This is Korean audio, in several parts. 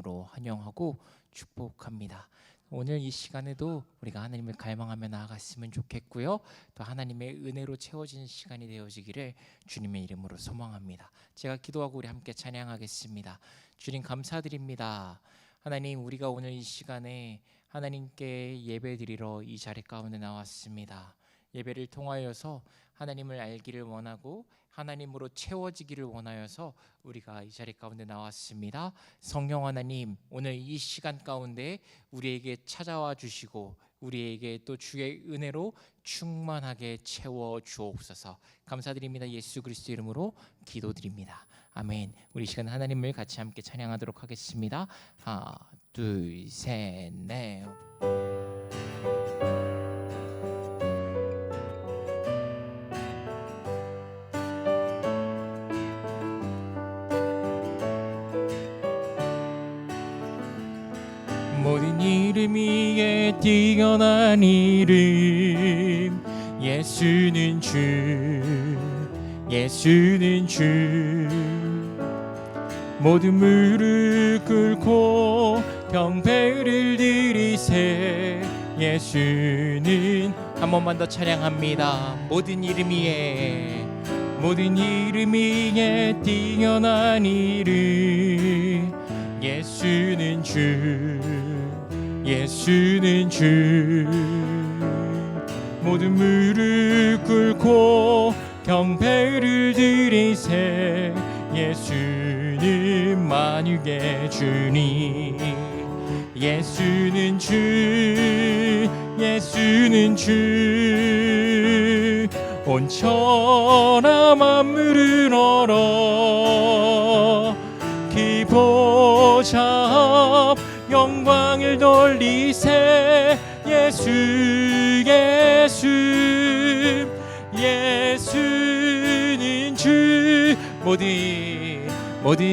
이름으로 환영하고 축복합니다. 오늘 이 시간에도 우리가 하나님을 갈망하며 나아갔으면 좋겠고요. 또 하나님의 은혜로 채워지는 시간이 되어지기를 주님의 이름으로 소망합니다. 제가 기도하고 우리 함께 찬양하겠습니다. 주님 감사드립니다. 하나님, 우리가 오늘 이 시간에 하나님께 예배드리러 이 자리 가운데 나왔습니다. 예배를 통하여서 하나님을 알기를 원하고 하나님으로 채워지기를 원하여서 우리가 이 자리 가운데 나왔습니다. 성령 하나님, 오늘 이 시간 가운데 우리에게 찾아와 주시고 우리에게 또 주의 은혜로 충만하게 채워 주옵소서. 감사드립니다. 예수 그리스도 이름으로 기도드립니다. 아멘. 우리 이 시간 하나님을 같이 함께 찬양하도록 하겠습니다. 하나, 둘, 셋, 넷. 모든 이름 위에 뛰어난 이름, 예수는 주, 예수는 주. 모든 무릎 꿇고 경배를 드리세. 예수는, 한 번만 더 찬양합니다. 모든 이름 위에, 모든 이름 위에 뛰어난 이름, 예수는 주, 예수는 주. 모든 무릎 꿇고 경배를 드리세. 예수는 만유의 주님, 예수는 주, 예수는 주. 온 천하 만물을 얼어 기보자 영광을 돌리세. 예수, 예수, 예수는 주. 모든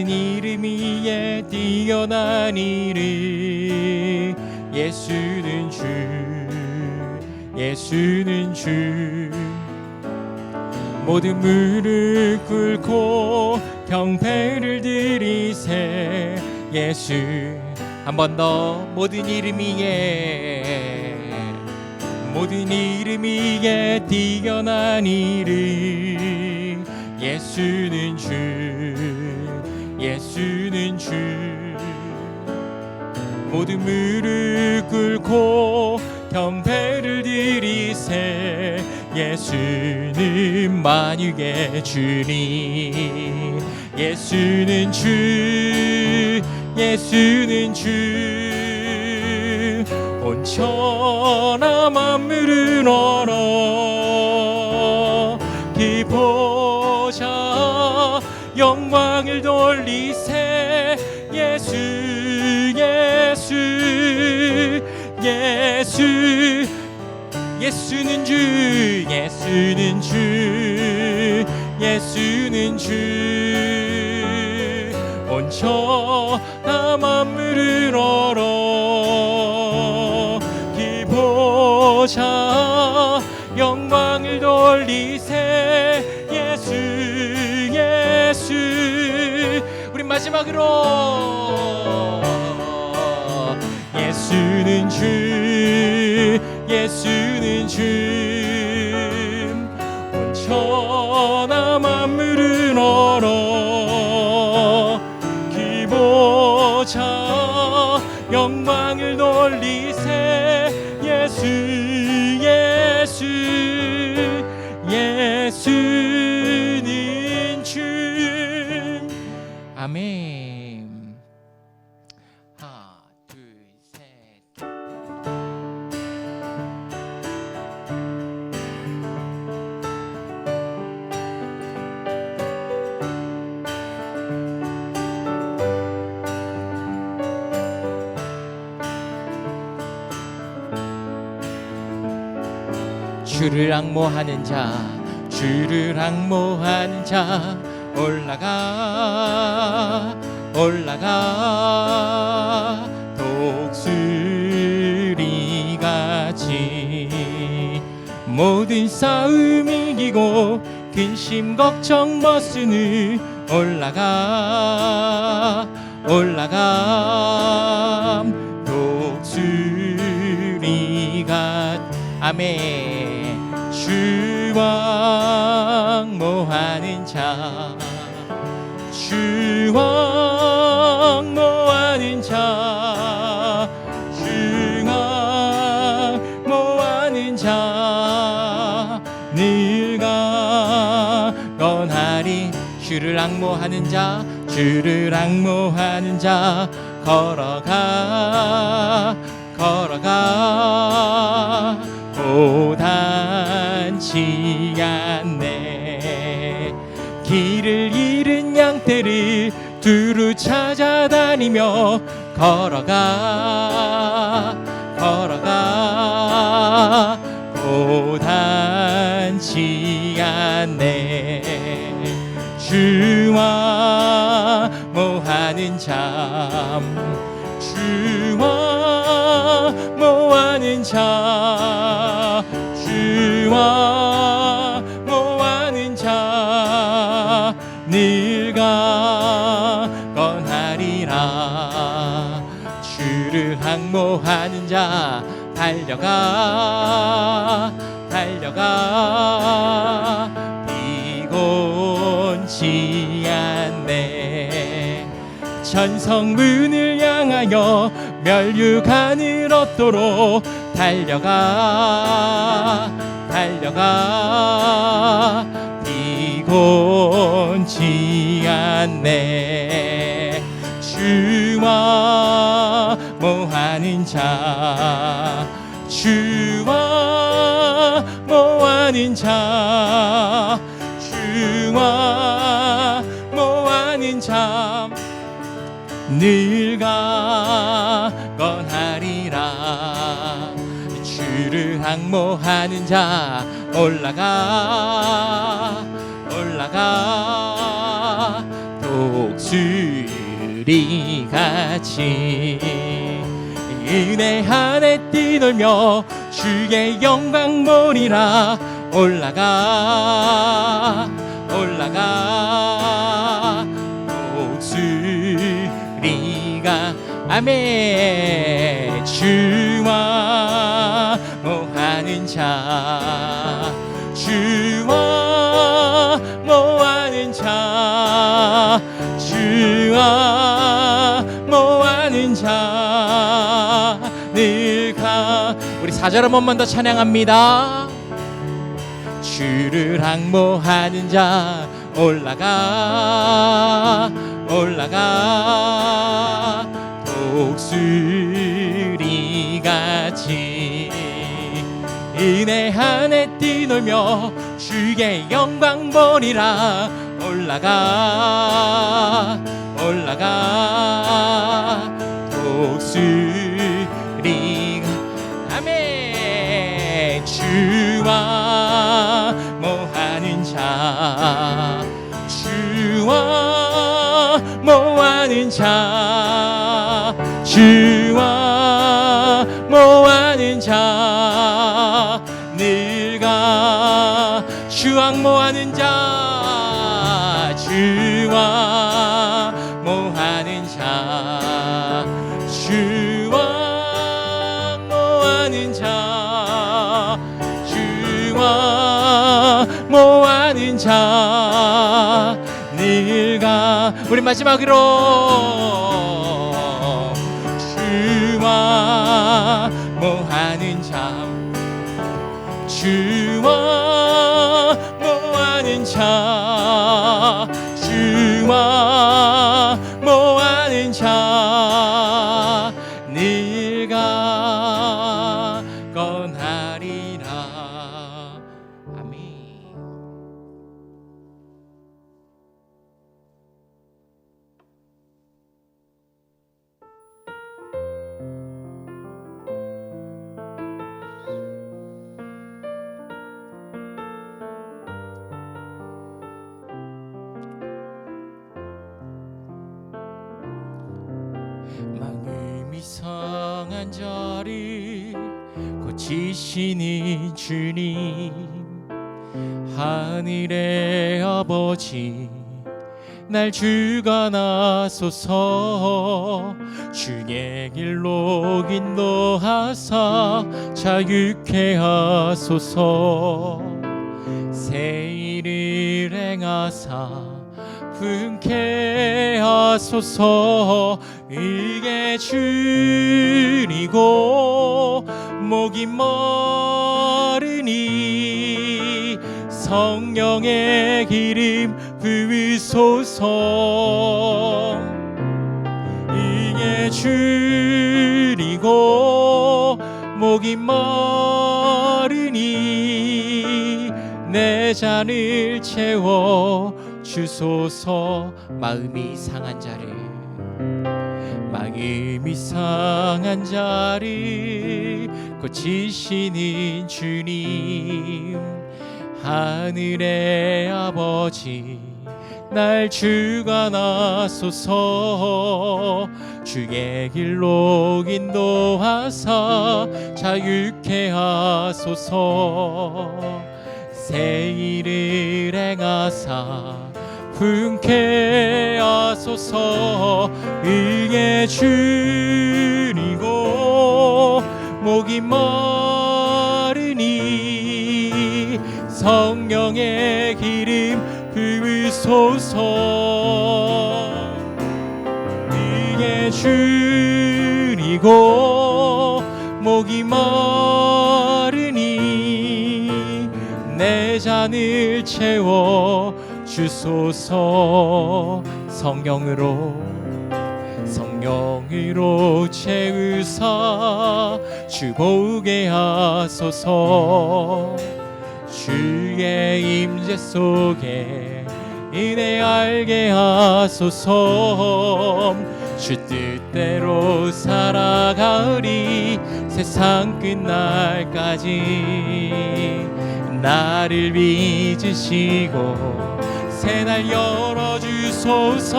이름 위에 뛰어난 이름, 예수는 주, 예수는 주. 모든 무릎 꿇고 경배를 드리세. 예수, 한 번 더. 모든 이름 위에, 모든 이름 위에 뛰어난 이름, 예수는 주, 예수는 주. 모든 무릎 꿇고 경배를 드리세. 예수는 만유의 주님, 예수는 주, 예수는 주. 온 천하 만물을 얼어 기보자 영광을 돌리세. 예수, 예수, 예수. 예수는 주, 예수는 주, 예수는 주. 온 천하 만물을 얼어 기보자 영광을 돌리세. 예수, 예수. 우리 마지막으로 예수는 주, 예수는 주. 온 천하 만물을 얼어 기보자 영광을 돌리세. 예수, 예수, 예수는 주. 아멘. 하나, 둘, 셋. 주를 앙모하는 자, 주를 앙모하는 자, 올라가, 올라가. 독수리같이 모든 싸움 이기고 근심 걱정 벗으니 올라가, 올라감 독수리가 아멘. 주왕 모하는 자 주왕 모하는 자 주왕 모하는 자 늘 강건하리. 주를 앙모하는 자 주를 앙모하는 자 걸어가 걸어가 고단치 않네. 길을 잃은 양떼를 두루 찾아다니며 걸어가 걸어가 고단치 않네. 주와 모하는 자 주와 모하는 자 주와 모하는 자 늘 강건하리라. 주를 앙모하는 자 달려가 달려가 피곤치 않네. 천성문을 향하여 멸류관을 얻도록 달려가 달려가 피곤치 않네. 주와 모하는 자 주와 모하는 자 주와 모하는 자 늘 강건하리라. 주를 앙모하는 자 올라가 올라가 독수리같이 은혜 안에 뛰놀며 주의 영광 보리라. 올라가 올라가 독수리가 아멘. 주와 모하는 자 주와 모하는 자 주와 모하는 자 늘 가. 우리 4절 한 번만 더 찬양합니다. 주를 앙모하는 자 올라가 올라가 독수리같이 은혜 안에 뛰놀며 주의 영광 보리라. 올라가 올라가 독수리가 아멘. 주와 모하는 자 주와 모하는 자 주와 모하는 자 늘 주왕 모하는 자 주와 모하는 자 주와 모하는 자 주와 모하는 자 늘 우리 마지막으로 주와 모하는 자 주와 모하는 자 주와 모하는 자 늘 강건하리라. 아멘. 마음이 상한 자를 고치시는 주님 하늘의 아버지 날 주관하소서. 주의 길로 인도하사 자유케 하소서. 새 일을 행하사 분케 하소서. 이게 줄이고 목이 마르니 성령의 기름 부으소서. 이게 줄이고 목이 마르니 내 잔을 채워 주소서. 마음이 상한 자를 고치시는 주님, 하늘의 아버지 날 주관하소서. 주의 길로 인도하사 자유케 하소서. 새 일을 행하사 분케 하소서. 이게 줄이고 목이 마르니 성령의 기름 부으소서. 이게 줄이고 목이 마르니 내 잔을 채워 주소서. 성령으로 채우사 주보게 하소서. 주의 임재 속에 은혜 알게 하소서. 주 뜻대로 살아가리 세상 끝날까지. 나를 빚으시고 새날 열어주소서.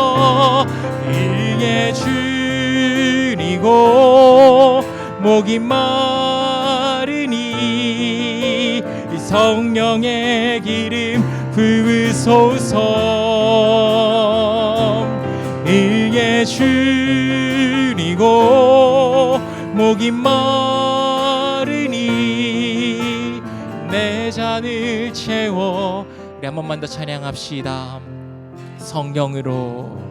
이게 줄이고 목이 마르니 성령의 기름 부으소서. 이게 줄이고 목이 마르니 내 잔을 채워. 우리 한 번만 더 찬양합시다. 성령으로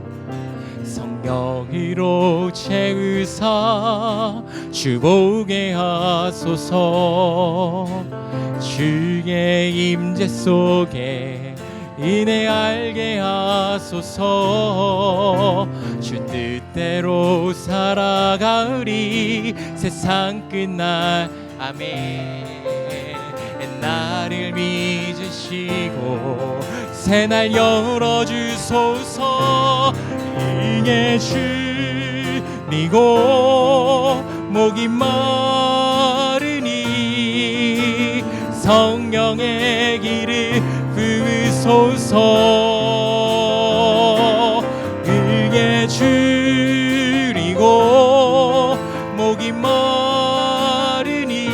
채우사 주보게 하소서. 주의 임재 속에 은혜 알게 하소서. 주 뜻대로 살아가리 세상 끝날. 아멘. 나를 믿으시고 새날 열어주소서. 이게 줄이고 목이 마르니 성령의 기름 부으소서. 이게 줄이고 목이 마르니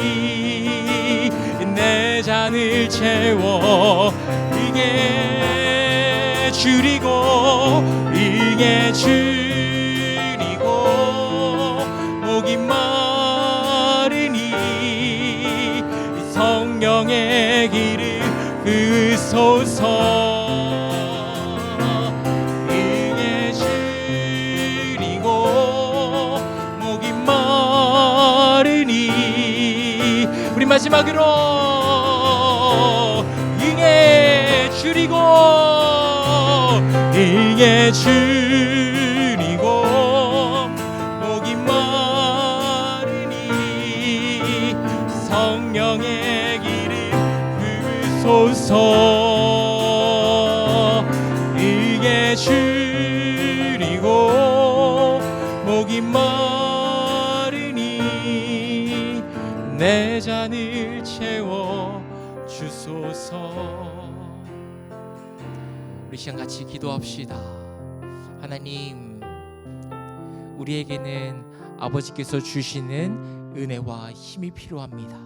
내 잔을 채워. 이게 줄이고 목이 마르니 성령의 기름 부으소서. 이게 줄이고 목이 마르니. 우리 마지막으로 이게 줄이고 목이 마르니 성령의 기름 부으소서. 이게 줄이고 목이 마르니 내 잔을 채워 주소서. 우리 시간 같이 기도합시다. 하나님, 우리에게는 아버지께서 주시는 은혜와 힘이 필요합니다.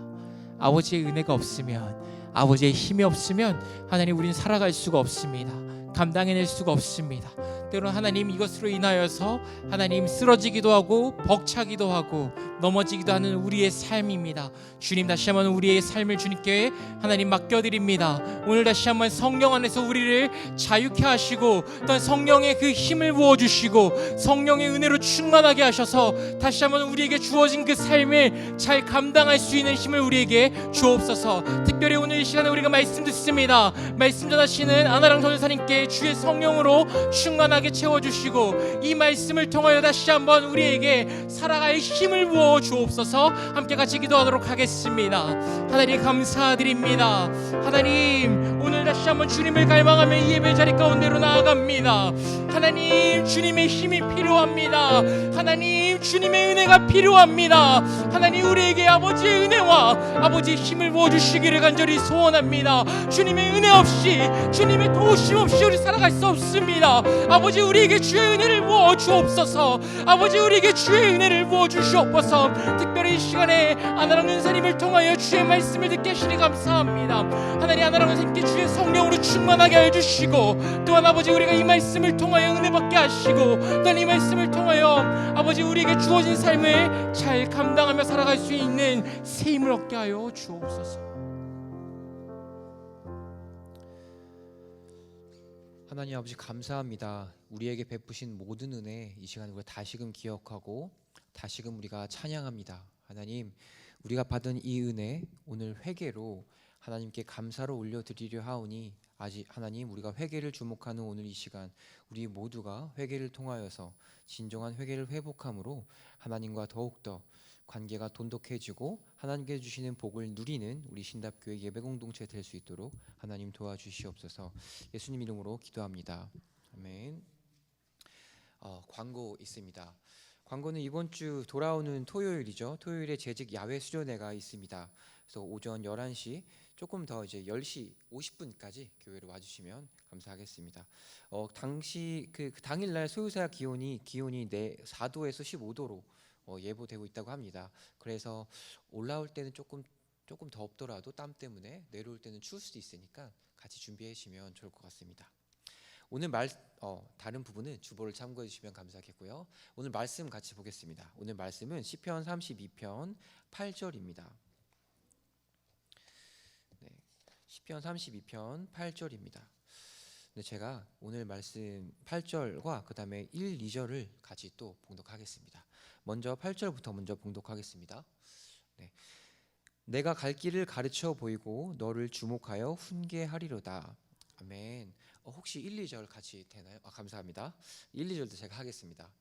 아버지의 은혜가 없으면, 아버지의 힘이 없으면 하나님 우리는 살아갈 수가 없습니다. 감당해낼 수가 없습니다. 때로는 하나님 이것으로 인하여서 하나님 쓰러지기도 하고 벅차기도 하고 넘어지기도 하는 우리의 삶입니다. 주님, 다시 한번 우리의 삶을 주님께 하나님 맡겨드립니다. 오늘 다시 한번 성령 안에서 우리를 자유케 하시고 또 성령의 그 힘을 부어주시고 성령의 은혜로 충만하게 하셔서 다시 한번 우리에게 주어진 그 삶을 잘 감당할 수 있는 힘을 우리에게 주옵소서. 특별히 오늘 이 시간에 우리가 말씀 듣습니다. 말씀 전하시는 아나랑 전도사님께 주의 성령으로 충만하게 채워주시고 이 말씀을 통하여 다시 한번 우리에게 살아갈 힘을 부어 주옵소서. 함께 같이 기도하도록 하겠습니다. 하나님 감사드립니다. 하나님 오늘 다시 한번 주님을 갈망하며 이 예배 자리 가운데로 나아갑니다. 하나님 주님의 힘이 필요합니다. 하나님 주님의 은혜가 필요합니다. 하나님 우리에게 아버지의 은혜와 아버지의 힘을 부어주시기를 간절히 소원합니다. 주님의 은혜 없이 주님의 도우심 없이 우리 살아갈 수 없습니다. 아버지 우리에게 주의 은혜를 부어 주옵소서. 아버지 우리에게 주의 은혜를 부어 주시옵소서. 특별히 이 시간에 아나랑 은사님을 통하여 주의 말씀을 듣게 하시니 감사합니다. 하나님 아나랑 은사님께 주의 성령으로 충만하게 해주시고 또한 아버지 우리가 이 말씀을 통하여 은혜 받게 하시고 또한 이 말씀을 통하여 아버지 우리에게 주어진 삶을 잘 감당하며 살아갈 수 있는 새 힘을 얻게 하여 주옵소서. 하나님 아버지 감사합니다. 우리에게 베푸신 모든 은혜 이 시간 우리가 다시금 기억하고 다시금 우리가 찬양합니다. 하나님 우리가 받은 이 은혜 오늘 회개로 하나님께 감사로 올려드리려 하오니 아직 하나님 우리가 회개를 주목하는 오늘 이 시간 우리 모두가 회개를 통하여서 진정한 회개를 회복함으로 하나님과 더욱더 관계가 돈독해지고 하나님께 주시는 복을 누리는 우리 신답교회 예배공동체 될 수 있도록 하나님 도와주시옵소서. 예수님 이름으로 기도합니다. 아멘. 광고 있습니다. 광고는 이번 주 돌아오는 토요일이죠. 토요일에 재직 야외 수련회가 있습니다. 그래서 오전 11시 조금 더 이제 10시 50분까지 교회로 와주시면 감사하겠습니다. 당시 그 당일날 소유사 기온이 4도에서 15도로 예보되고 있다고 합니다. 그래서 올라올 때는 조금 덥더라도 땀 때문에 내려올 때는 추울 수도 있으니까 같이 준비해 주시면 좋을 것 같습니다. 오늘 다른 부분은 주보를 참고해 주시면 감사하겠고요. 오늘 말씀 같이 보겠습니다. 오늘 말씀은 시편 32편 8절입니다. 네, 시편 32편 8절입니다. 네, 제가 오늘 말씀 8절과 그 다음에 1, 2절을 같이 또 봉독하겠습니다. 먼저 8절부터 먼저 봉독하겠습니다. 네. 내가 갈 길을 가르쳐 보이고 너를 주목하여 훈계하리로다. 아멘. 혹시 1, 2절 같이 되나요? 감사합니다. 1, 2절도 제가 하겠습니다.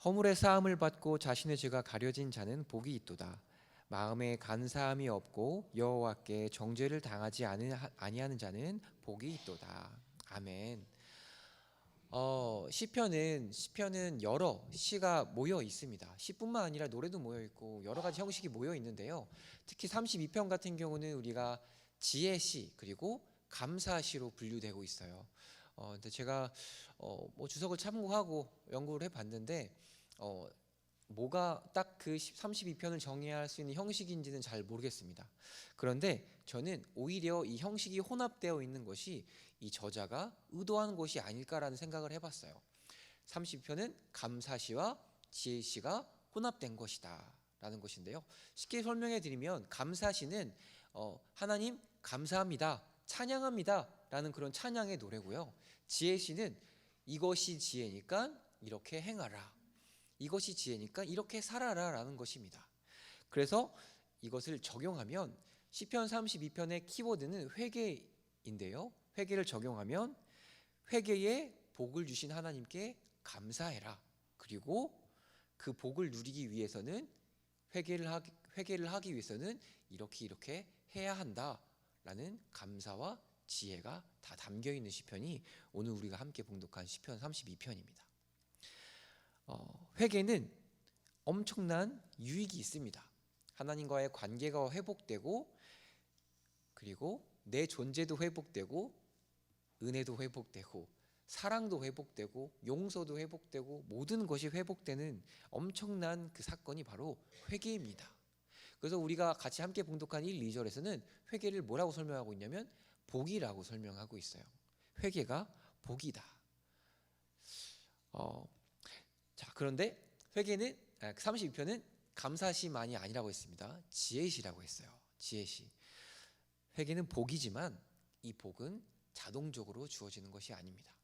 허물의 사함을 받고 자신의 죄가 가려진 자는 복이 있도다. 마음에 간사함이 없고 여호와께 정죄를 당하지 아니하는 자는 복이 있도다. 아멘. 시편은 여러 시가 모여 있습니다. 시뿐만 아니라 노래도 모여 있고 여러 가지 형식이 모여 있는데요. 특히 32편 같은 경우는 우리가 지혜시 그리고 감사시로 분류되고 있어요. 근데 제가 주석을 참고하고 연구를 해봤는데 뭐가 딱 그 32편을 정의할 수 있는 형식인지는 잘 모르겠습니다. 그런데 저는 오히려 이 형식이 혼합되어 있는 것이 이 저자가 의도한 것이 아닐까라는 생각을 해봤어요. 32편은 감사시와 지혜시가 혼합된 것이다 라는 것인데요. 쉽게 설명해 드리면 감사시는 하나님 감사합니다, 찬양합니다 라는 그런 찬양의 노래고요. 지혜시는 이것이 지혜니까 이렇게 행하라, 이것이 지혜니까 이렇게 살아라 라는 것입니다. 그래서 이것을 적용하면 시편 32편의 키워드는 회개인데요. 회개를 적용하면 회개에 복을 주신 하나님께 감사해라. 그리고 그 복을 누리기 위해서는 회개를 하기 위해서는 이렇게 해야 한다라는 감사와 지혜가 다 담겨 있는 시편이 오늘 우리가 함께 봉독한 시편 32편입니다. 회개는 엄청난 유익이 있습니다. 하나님과의 관계가 회복되고 그리고 내 존재도 회복되고 은혜도 회복되고 사랑도 회복되고 용서도 회복되고 모든 것이 회복되는 엄청난 그 사건이 바로 회개입니다. 그래서 우리가 같이 함께 봉독한 1, 2절에서는 회개를 뭐라고 설명하고 있냐면 복이라고 설명하고 있어요. 회개가 복이다. 자, 그런데 회개는 32편은 감사시만이 아니라고 했습니다. 지혜시라고 했어요. 지혜시. 회개는 복이지만 이 복은 자동적으로 주어지는 것이 아닙니다.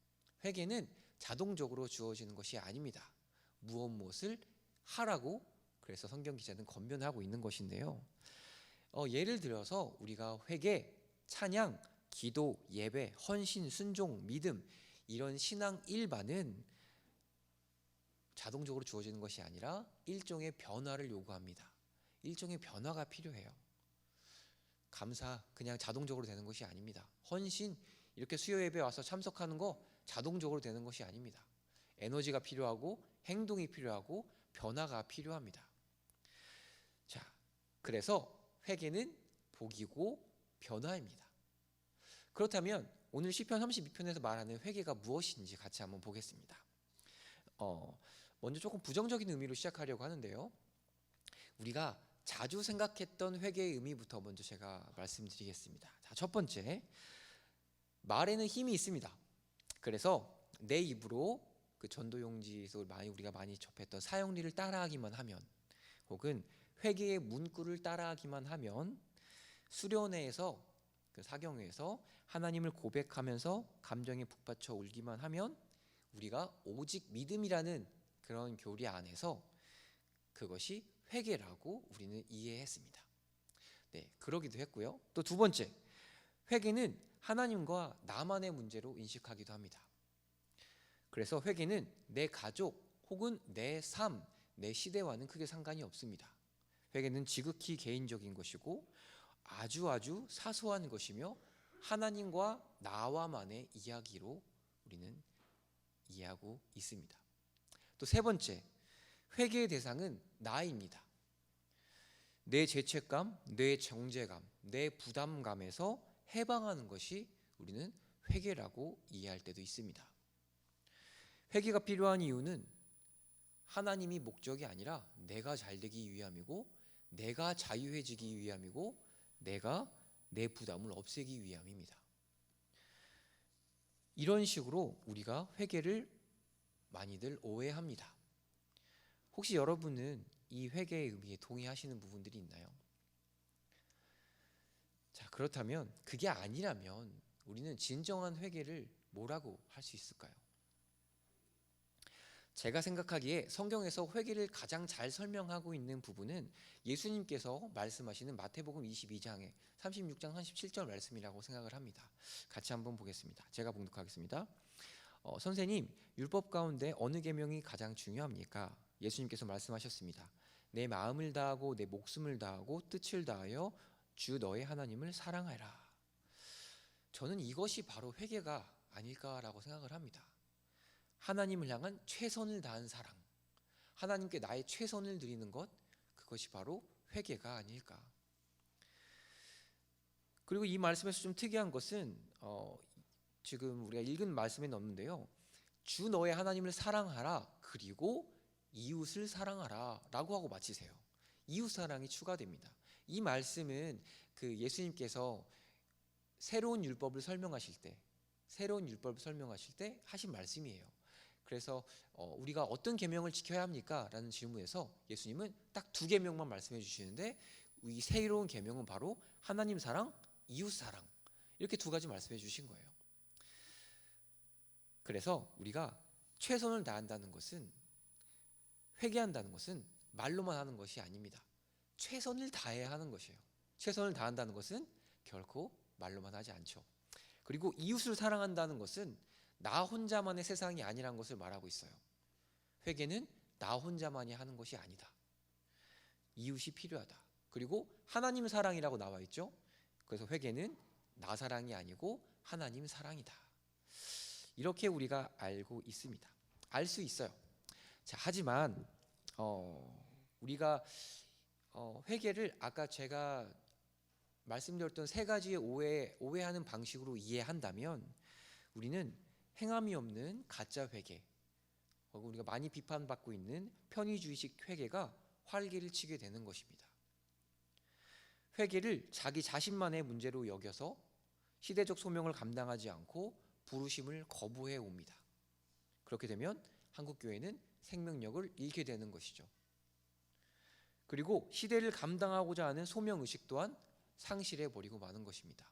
회개는 자동적으로 주어지는 것이 아닙니다. 무엇을 하라고 그래서 성경 기자는 권면하고 있는 것인데요. 예를 들어서 우리가 회개, 찬양, 기도, 예배, 헌신, 순종, 믿음 이런 신앙 일반은 자동적으로 주어지는 것이 아니라 일종의 변화를 요구합니다. 일종의 변화가 필요해요. 감사 그냥 자동적으로 되는 것이 아닙니다. 헌신 이렇게 수요 예배 와서 참석하는 거 자동적으로 되는 것이 아닙니다. 에너지가 필요하고 행동이 필요하고 변화가 필요합니다. 자, 그래서 회개는 복이고 변화입니다. 그렇다면 오늘 시편 32편에서 말하는 회개가 무엇인지 같이 한번 보겠습니다. 먼저 조금 부정적인 의미로 시작하려고 하는데요. 우리가 자주 생각했던 회개의 의미부터 먼저 제가 말씀드리겠습니다. 자, 첫 번째, 말에는 힘이 있습니다. 그래서 내 입으로 그 전도용지에서 우리가 많이 접했던 사형리를 따라하기만 하면, 혹은 회개의 문구를 따라하기만 하면, 수련회에서 그 사경회에서 하나님을 고백하면서 감정에 북받쳐 울기만 하면 우리가 오직 믿음이라는 그런 교리 안에서 그것이 회개라고 우리는 이해했습니다. 네, 그러기도 했고요. 또 두 번째, 회개는 하나님과 나만의 문제로 인식하기도 합니다. 그래서 회개는 내 가족 혹은 내 삶, 내 시대와는 크게 상관이 없습니다. 회개는 지극히 개인적인 것이고 아주 사소한 것이며 하나님과 나와만의 이야기로 우리는 이해하고 있습니다. 또 세 번째, 회개의 대상은 나입니다. 내 죄책감, 내 정죄감, 내 부담감에서 해방하는 것이 우리는 회개라고 이해할 때도 있습니다. 회개가 필요한 이유는 하나님이 목적이 아니라 내가 잘되기 위함이고, 내가 자유해지기 위함이고, 내가 내 부담을 없애기 위함입니다. 이런 식으로 우리가 회개를 많이들 오해합니다. 혹시 여러분은 이 회개의 의미에 동의하시는 부분들이 있나요? 자, 그렇다면 그게 아니라면 우리는 진정한 회개를 뭐라고 할 수 있을까요? 제가 생각하기에 성경에서 회개를 가장 잘 설명하고 있는 부분은 예수님께서 말씀하시는 마태복음 22장에 36장 37절 말씀이라고 생각을 합니다. 같이 한번 보겠습니다. 제가 봉독하겠습니다. 선생님, 율법 가운데 어느 계명이 가장 중요합니까? 예수님께서 말씀하셨습니다. 내 마음을 다하고 내 목숨을 다하고 뜻을 다하여 주 너의 하나님을 사랑하라. 저는 이것이 바로 회개가 아닐까라고 생각을 합니다. 하나님을 향한 최선을 다한 사랑, 하나님께 나의 최선을 드리는 것, 그것이 바로 회개가 아닐까. 그리고 이 말씀에서 좀 특이한 것은 지금 우리가 읽은 말씀에는 없는데요, 주 너의 하나님을 사랑하라, 그리고 이웃을 사랑하라 라고 하고 마치세요. 이웃 사랑이 추가됩니다. 이 말씀은 그 예수님께서 새로운 율법을 설명하실 때 하신 말씀이에요. 그래서 우리가 어떤 계명을 지켜야 합니까? 라는 질문에서 예수님은 딱 두 계명만 말씀해 주시는데, 이 새로운 계명은 바로 하나님 사랑, 이웃 사랑, 이렇게 두 가지 말씀해 주신 거예요. 그래서 우리가 최선을 다한다는 것은, 회개한다는 것은 말로만 하는 것이 아닙니다. 최선을 다해야 하는 것이에요. 최선을 다한다는 것은 결코 말로만 하지 않죠. 그리고 이웃을 사랑한다는 것은 나 혼자만의 세상이 아니라는 것을 말하고 있어요. 회개는 나 혼자만이 하는 것이 아니다. 이웃이 필요하다. 그리고 하나님 사랑이라고 나와 있죠. 그래서 회개는 나 사랑이 아니고 하나님 사랑이다. 이렇게 우리가 알고 있습니다. 알 수 있어요. 자, 하지만 우리가 회개를 아까 제가 말씀드렸던 세 가지의 오해하는 방식으로 이해한다면 우리는 행함이 없는 가짜 회개, 혹은 우리가 많이 비판받고 있는 편의주의식 회개가 활개를 치게 되는 것입니다. 회개를 자기 자신만의 문제로 여겨서 시대적 소명을 감당하지 않고 부르심을 거부해 옵니다. 그렇게 되면 한국 교회는 생명력을 잃게 되는 것이죠. 그리고 시대를 감당하고자 하는 소명 의식 또한 상실해 버리고 마는 것입니다.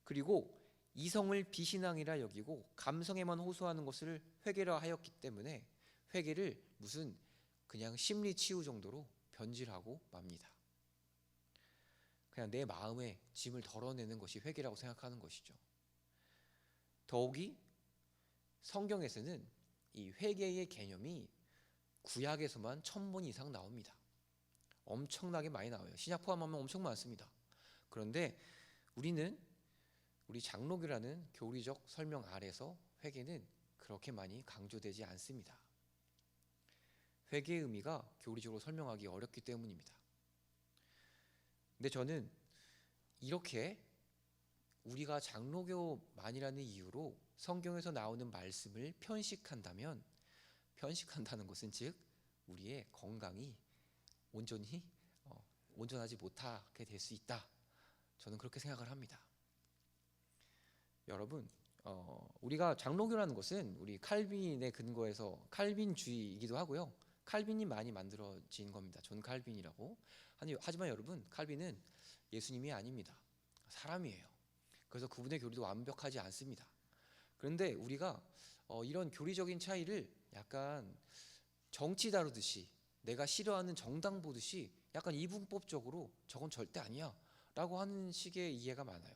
그리고 이성을 비신앙이라 여기고 감성에만 호소하는 것을 회개라 하였기 때문에 회개를 무슨 그냥 심리 치유 정도로 변질하고 맙니다. 그냥 내 마음의 짐을 덜어내는 것이 회개라고 생각하는 것이죠. 더욱이 성경에서는 이 회개의 개념이 구약에서만 1000번 이상 나옵니다. 엄청나게 많이 나와요. 신약 포함하면 엄청 많습니다. 그런데 우리 장로교라는 교리적 설명 아래서 회개는 그렇게 많이 강조되지 않습니다. 회개의 의미가 교리적으로 설명하기 어렵기 때문입니다. 근데 저는 이렇게 우리가 장로교만이라는 이유로 성경에서 나오는 말씀을 편식한다는 것은 즉 우리의 건강이 온전하지 못하게 될 수 있다. 저는 그렇게 생각을 합니다. 여러분, 우리가 장로교라는 것은 우리 칼빈의 근거에서 칼빈주의이기도 하고요. 칼빈이 많이 만들어진 겁니다. 존 칼빈이라고. 하지만 여러분, 칼빈은 예수님이 아닙니다. 사람이에요. 그래서 그분의 교리도 완벽하지 않습니다. 그런데 우리가 이런 교리적인 차이를 약간 정치 다루듯이 내가 싫어하는 정당 보듯이 약간 이분법적으로 저건 절대 아니야 라고 하는 식의 이해가 많아요.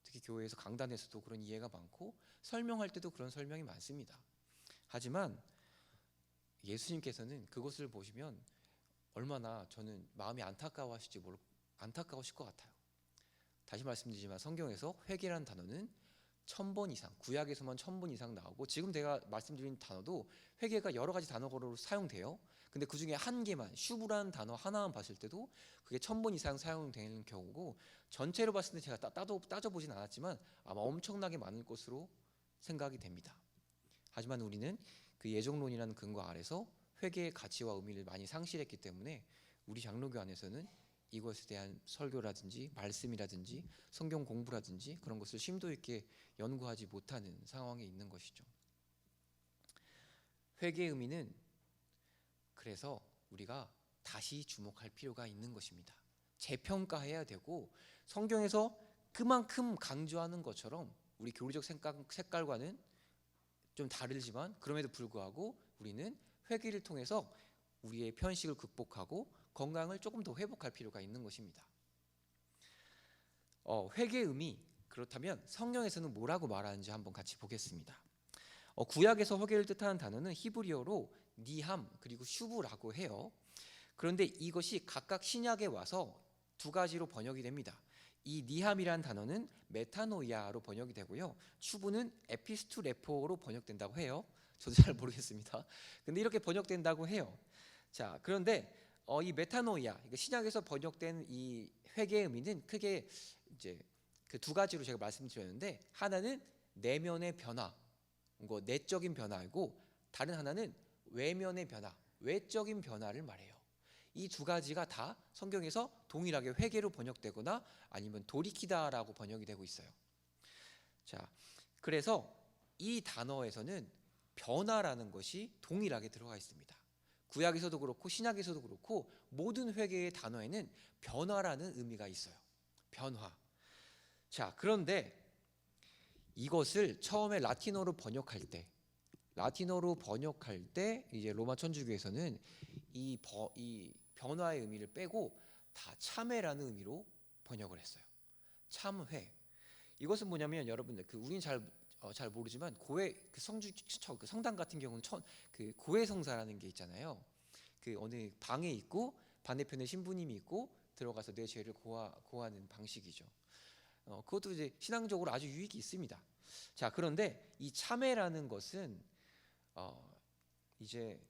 특히 교회에서 강단에서도 그런 이해가 많고 설명할 때도 그런 설명이 많습니다. 하지만 예수님께서는 그것을 보시면 얼마나 저는 마음이 안타까우실 것 같아요. 다시 말씀드리지만 성경에서 회개라는 단어는 1000번 이상, 구약에서만 1000번 이상 나오고 지금 제가 말씀드린 단어도 회개가 여러 가지 단어로 사용돼요. 근데 그 중에 한 개만, 슈브라는 단어 하나만 봤을 때도 그게 1000번 이상 사용되는 경우고 전체로 봤을 때 제가 따져보진 않았지만 아마 엄청나게 많을 것으로 생각이 됩니다. 하지만 우리는 그 예정론이라는 근거 아래서 회개의 가치와 의미를 많이 상실했기 때문에 우리 장로교 안에서는 이것에 대한 설교라든지 말씀이라든지 성경 공부라든지 그런 것을 심도 있게 연구하지 못하는 상황에 있는 것이죠. 회개의 의미는 그래서 우리가 다시 주목할 필요가 있는 것입니다. 재평가해야 되고 성경에서 그만큼 강조하는 것처럼 우리 교리적 색깔과는 좀 다르지만 그럼에도 불구하고 우리는 회개를 통해서 우리의 편식을 극복하고 건강을 조금 더 회복할 필요가 있는 것입니다. 회개의 의미, 그렇다면 성경에서는 뭐라고 말하는지 한번 같이 보겠습니다. 구약에서 회개를 뜻하는 단어는 히브리어로 니함 그리고 슈브라고 해요. 그런데 이것이 각각 신약에 와서 두 가지로 번역이 됩니다. 이 니함이라는 단어는 메타노이아로 번역이 되고요. 슈브는 에피스투레포로 번역된다고 해요. 저도 잘 모르겠습니다. 근데 이렇게 번역된다고 해요. 자, 그런데 이 메타노이아, 신약에서 번역된 이 회개의 의미는 크게 이제 그 두 가지로 제가 말씀드렸는데 하나는 내면의 변화, 내적인 변화이고 다른 하나는 외면의 변화, 외적인 변화를 말해요. 이 두 가지가 다 성경에서 동일하게 회개로 번역되거나 아니면 돌이키다라고 번역이 되고 있어요. 자, 그래서 이 단어에서는 변화라는 것이 동일하게 들어가 있습니다. 구약에서도 그렇고 신약에서도 그렇고 모든 회개의 단어에는 변화라는 의미가 있어요. 변화. 자, 그런데 이것을 처음에 라틴어로 번역할 때 이제 로마 천주교에서는 이 변화의 의미를 빼고 다 참회라는 의미로 번역을 했어요. 참회. 이것은 뭐냐면 여러분들 우리는 잘 모르지만 그 성당 같은 경우는 그 고해성사라는 게 있잖아요. 그 어느 방에 있고 반대편에 신부님이 있고 들어가서 내 죄를 고하는 방식이죠. 그것도 이제 신앙적으로 아주 유익이 있습니다. 자, 그런데 이 참회라는 것은 이제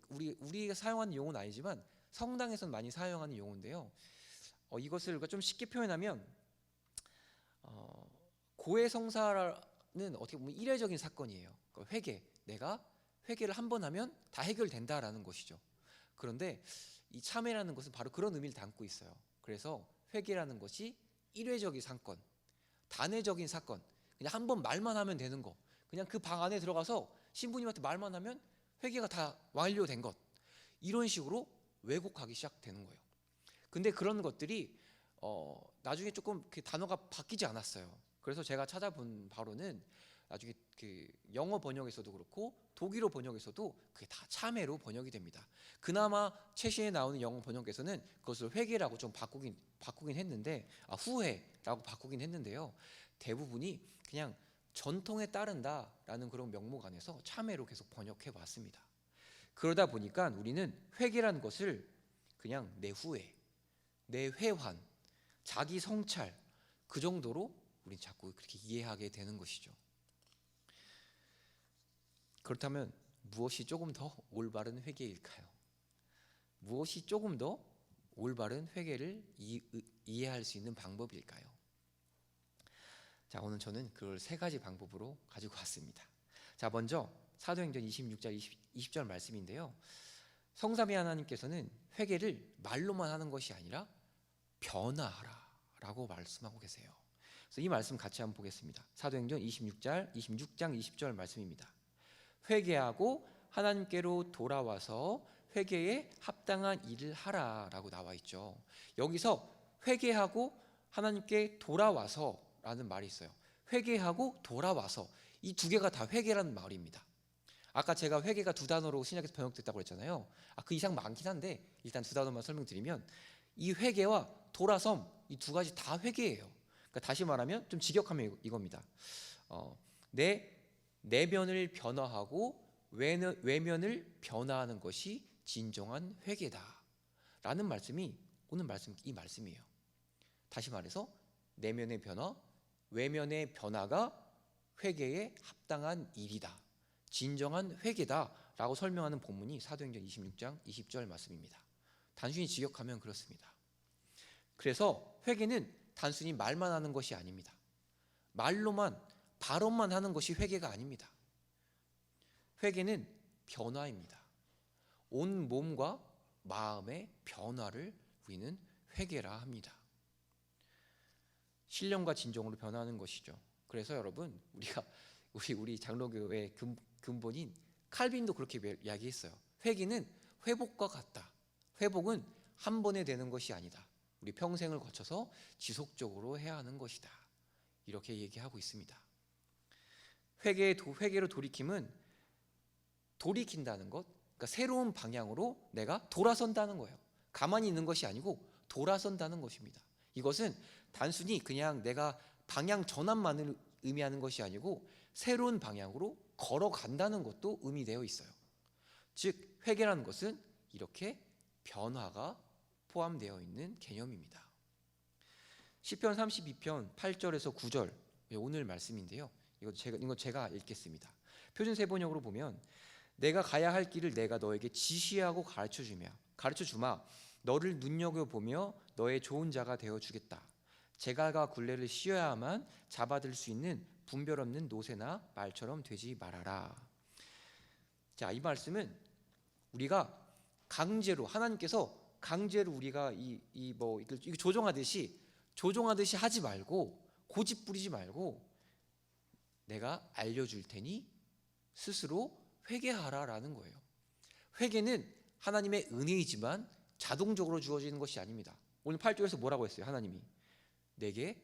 우리가 사용하는 용어는 아니지만 성당에서는 많이 사용하는 용어인데요. 이것을 좀 쉽게 표현하면 고해성사는 어떻게 보면 이례적인 사건이에요. 내가 회개를 한 번 하면 다 해결된다라는 것이죠. 그런데 이 참회라는 것은 바로 그런 의미를 담고 있어요. 그래서 회개라는 것이 일회적인 사건, 단회적인 사건, 그냥 한 번 말만 하면 되는 거, 그냥 그 방 안에 들어가서 신부님한테 말만 하면 회개가 다 완료된 것, 이런 식으로 왜곡하기 시작되는 거예요. 근데 그런 것들이 나중에 조금 그 단어가 바뀌지 않았어요. 그래서 제가 찾아본 바로는 나중에 그 영어 번역에서도 그렇고 독일어 번역에서도 그게 다 참회로 번역이 됩니다. 그나마 최신에 나오는 영어 번역에서는 그것을 회개라고 좀 바꾸긴 했는데, 후회라고 바꾸긴 했는데요. 대부분이 그냥 전통에 따른다라는 그런 명목 안에서 참회로 계속 번역해 왔습니다. 그러다 보니까 우리는 회개라는 것을 그냥 내 후회, 내 회환, 자기 성찰, 그 정도로 우린 자꾸 그렇게 이해하게 되는 것이죠. 그렇다면 무엇이 조금 더 올바른 회개일까요? 무엇이 조금 더 올바른 회개를 이해할 수 있는 방법일까요? 자, 오늘 저는 그걸 세 가지 방법으로 가지고 왔습니다. 자, 먼저 사도행전 26장 20절 말씀인데요. 성삼위 하나님께서는 회개를 말로만 하는 것이 아니라 변화하라 라고 말씀하고 계세요. 그래서 이 말씀 같이 한번 보겠습니다. 사도행전 26장 20절 말씀입니다. 회개하고 하나님께로 돌아와서 회개에 합당한 일을 하라 라고 나와 있죠. 여기서 회개하고 하나님께 돌아와서 라는 말이 있어요. 회개하고 돌아와서, 이 두 개가 다 회개라는 말입니다. 아까 제가 회개가 두 단어로 신약에서 번역됐다고 그랬잖아요. 그 이상 많긴 한데 일단 두 단어만 설명드리면, 이 회개와 돌아섬, 이 두 가지 다 회개예요. 그러니까 다시 말하면 좀 직역하면 이겁니다. 내 내면을 변화하고 외면을 변화하는 것이 진정한 회개다 라는 말씀이 오늘 이 말씀이에요. 다시 말해서 내면의 변화, 외면의 변화가 회개에 합당한 일이다, 진정한 회개다 라고 설명하는 본문이 사도행전 26장 20절 말씀입니다. 단순히 직역하면 그렇습니다. 그래서 회개는 단순히 말만 하는 것이 아닙니다. 말로만, 발언만 하는 것이 회개가 아닙니다. 회개는 변화입니다. 온 몸과 마음의 변화를 우리는 회개라 합니다. 신령과 진정으로 변하는 것이죠. 그래서 여러분, 우리 장로교의 근본인 칼빈도 그렇게 이야기했어요. 회개는 회복과 같다. 회복은 한 번에 되는 것이 아니다. 우리 평생을 거쳐서 지속적으로 해야 하는 것이다. 이렇게 얘기하고 있습니다. 회개로 돌이킴은 돌이킨다는 것, 그러니까 새로운 방향으로 내가 돌아선다는 거예요. 가만히 있는 것이 아니고 돌아선다는 것입니다. 이것은 단순히 그냥 내가 방향 전환만을 의미하는 것이 아니고 새로운 방향으로 걸어간다는 것도 의미되어 있어요. 즉 회개라는 것은 이렇게 변화가 포함되어 있는 개념입니다. 시편 32편 8절에서 9절, 오늘 말씀인데요. 이거 제가 읽겠습니다. 표준 세번역으로 보면, 내가 가야 할 길을 내가 너에게 지시하고 가르쳐 주마. 너를 눈여겨보며 너의 좋은 자가 되어주겠다. 제갈과 굴레를 씌어야만 잡아들 수 있는 분별 없는 노새나 말처럼 되지 말아라. 자, 이 말씀은 우리가 하나님께서 강제로 우리가 이거 조종하듯이 하지 말고, 고집 부리지 말고, 내가 알려줄 테니 스스로 회개하라라는 거예요. 회개는 하나님의 은혜이지만 자동적으로 주어지는 것이 아닙니다. 오늘 8절에서 뭐라고 했어요? 하나님이 내게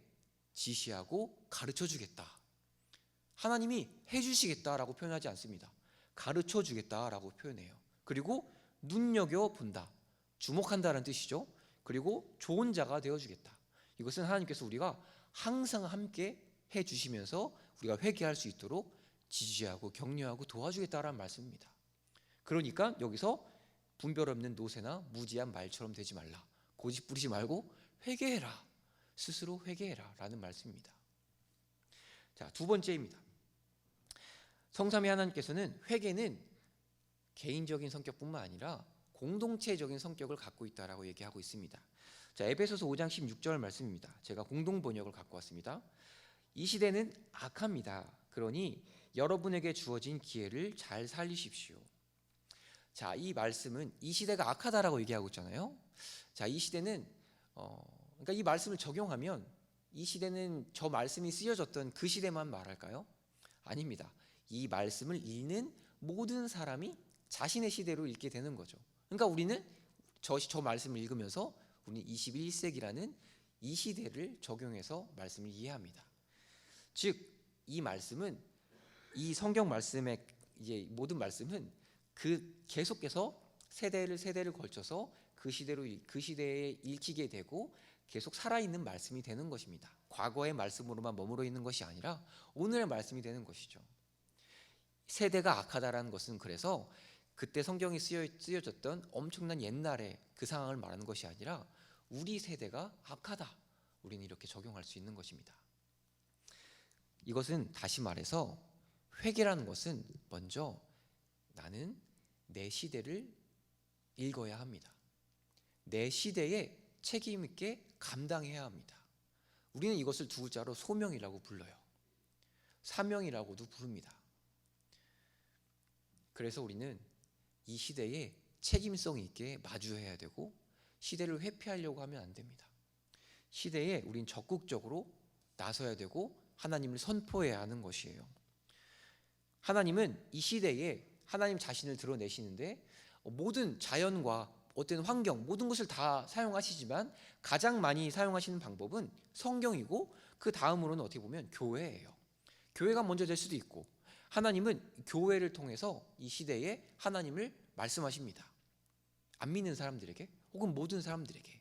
지시하고 가르쳐 주겠다. 하나님이 해주시겠다라고 표현하지 않습니다. 가르쳐 주겠다라고 표현해요. 그리고 눈여겨본다, 주목한다는 뜻이죠. 그리고 좋은 자가 되어주겠다. 이것은 하나님께서 우리가 항상 함께 해주시면서 우리가 회개할 수 있도록 지지하고 격려하고 도와주겠다라는 말씀입니다. 그러니까 여기서 분별 없는 노새나 무지한 말처럼 되지 말라, 고집 부리지 말고 회개해라, 스스로 회개해라 라는 말씀입니다. 자, 두 번째입니다. 성삼위 하나님께서는 회개는 개인적인 성격뿐만 아니라 공동체적인 성격을 갖고 있다라고 얘기하고 있습니다. 자, 에베소서 5장 16절 말씀입니다. 제가 공동 번역을 갖고 왔습니다. 이 시대는 악합니다. 그러니 여러분에게 주어진 기회를 잘 살리십시오. 자, 이 말씀은 이 시대가 악하다라고 얘기하고 있잖아요. 자, 이 시대는 그러니까 이 말씀을 적용하면 이 시대는 저 말씀이 쓰여졌던 그 시대만 말할까요? 아닙니다. 이 말씀을 읽는 모든 사람이 자신의 시대로 읽게 되는 거죠. 그러니까 우리는 저 말씀을 읽으면서 우리는 21세기라는 이 시대를 적용해서 말씀을 이해합니다. 즉 이 말씀은, 이 성경 말씀의 이제 모든 말씀은 그 계속해서 세대를 걸쳐서 그 시대에 읽히게 되고 계속 살아있는 말씀이 되는 것입니다. 과거의 말씀으로만 머무르 있는 것이 아니라 오늘의 말씀이 되는 것이죠. 세대가 악하다라는 것은 그래서 그때 성경이 쓰여졌던 엄청난 옛날의 그 상황을 말하는 것이 아니라 우리 세대가 악하다, 우리는 이렇게 적용할 수 있는 것입니다. 이것은 다시 말해서 회개라는 것은 먼저 나는 내 시대를 읽어야 합니다. 내 시대에 책임 있게 감당해야 합니다. 우리는 이것을 두 글자로 소명이라고 불러요. 사명이라고도 부릅니다. 그래서 우리는 이 시대에 책임성 있게 마주해야 되고 시대를 회피하려고 하면 안 됩니다. 시대에 우린 적극적으로 나서야 되고 하나님을 선포해야 하는 것이에요. 하나님은 이 시대에 하나님 자신을 드러내시는데 모든 자연과 어떤 환경, 모든 것을 다 사용하시지만 가장 많이 사용하시는 방법은 성경이고 그 다음으로는 어떻게 보면 교회예요. 교회가 먼저 될 수도 있고 하나님은 교회를 통해서 이 시대에 하나님을 말씀하십니다. 안 믿는 사람들에게 혹은 모든 사람들에게.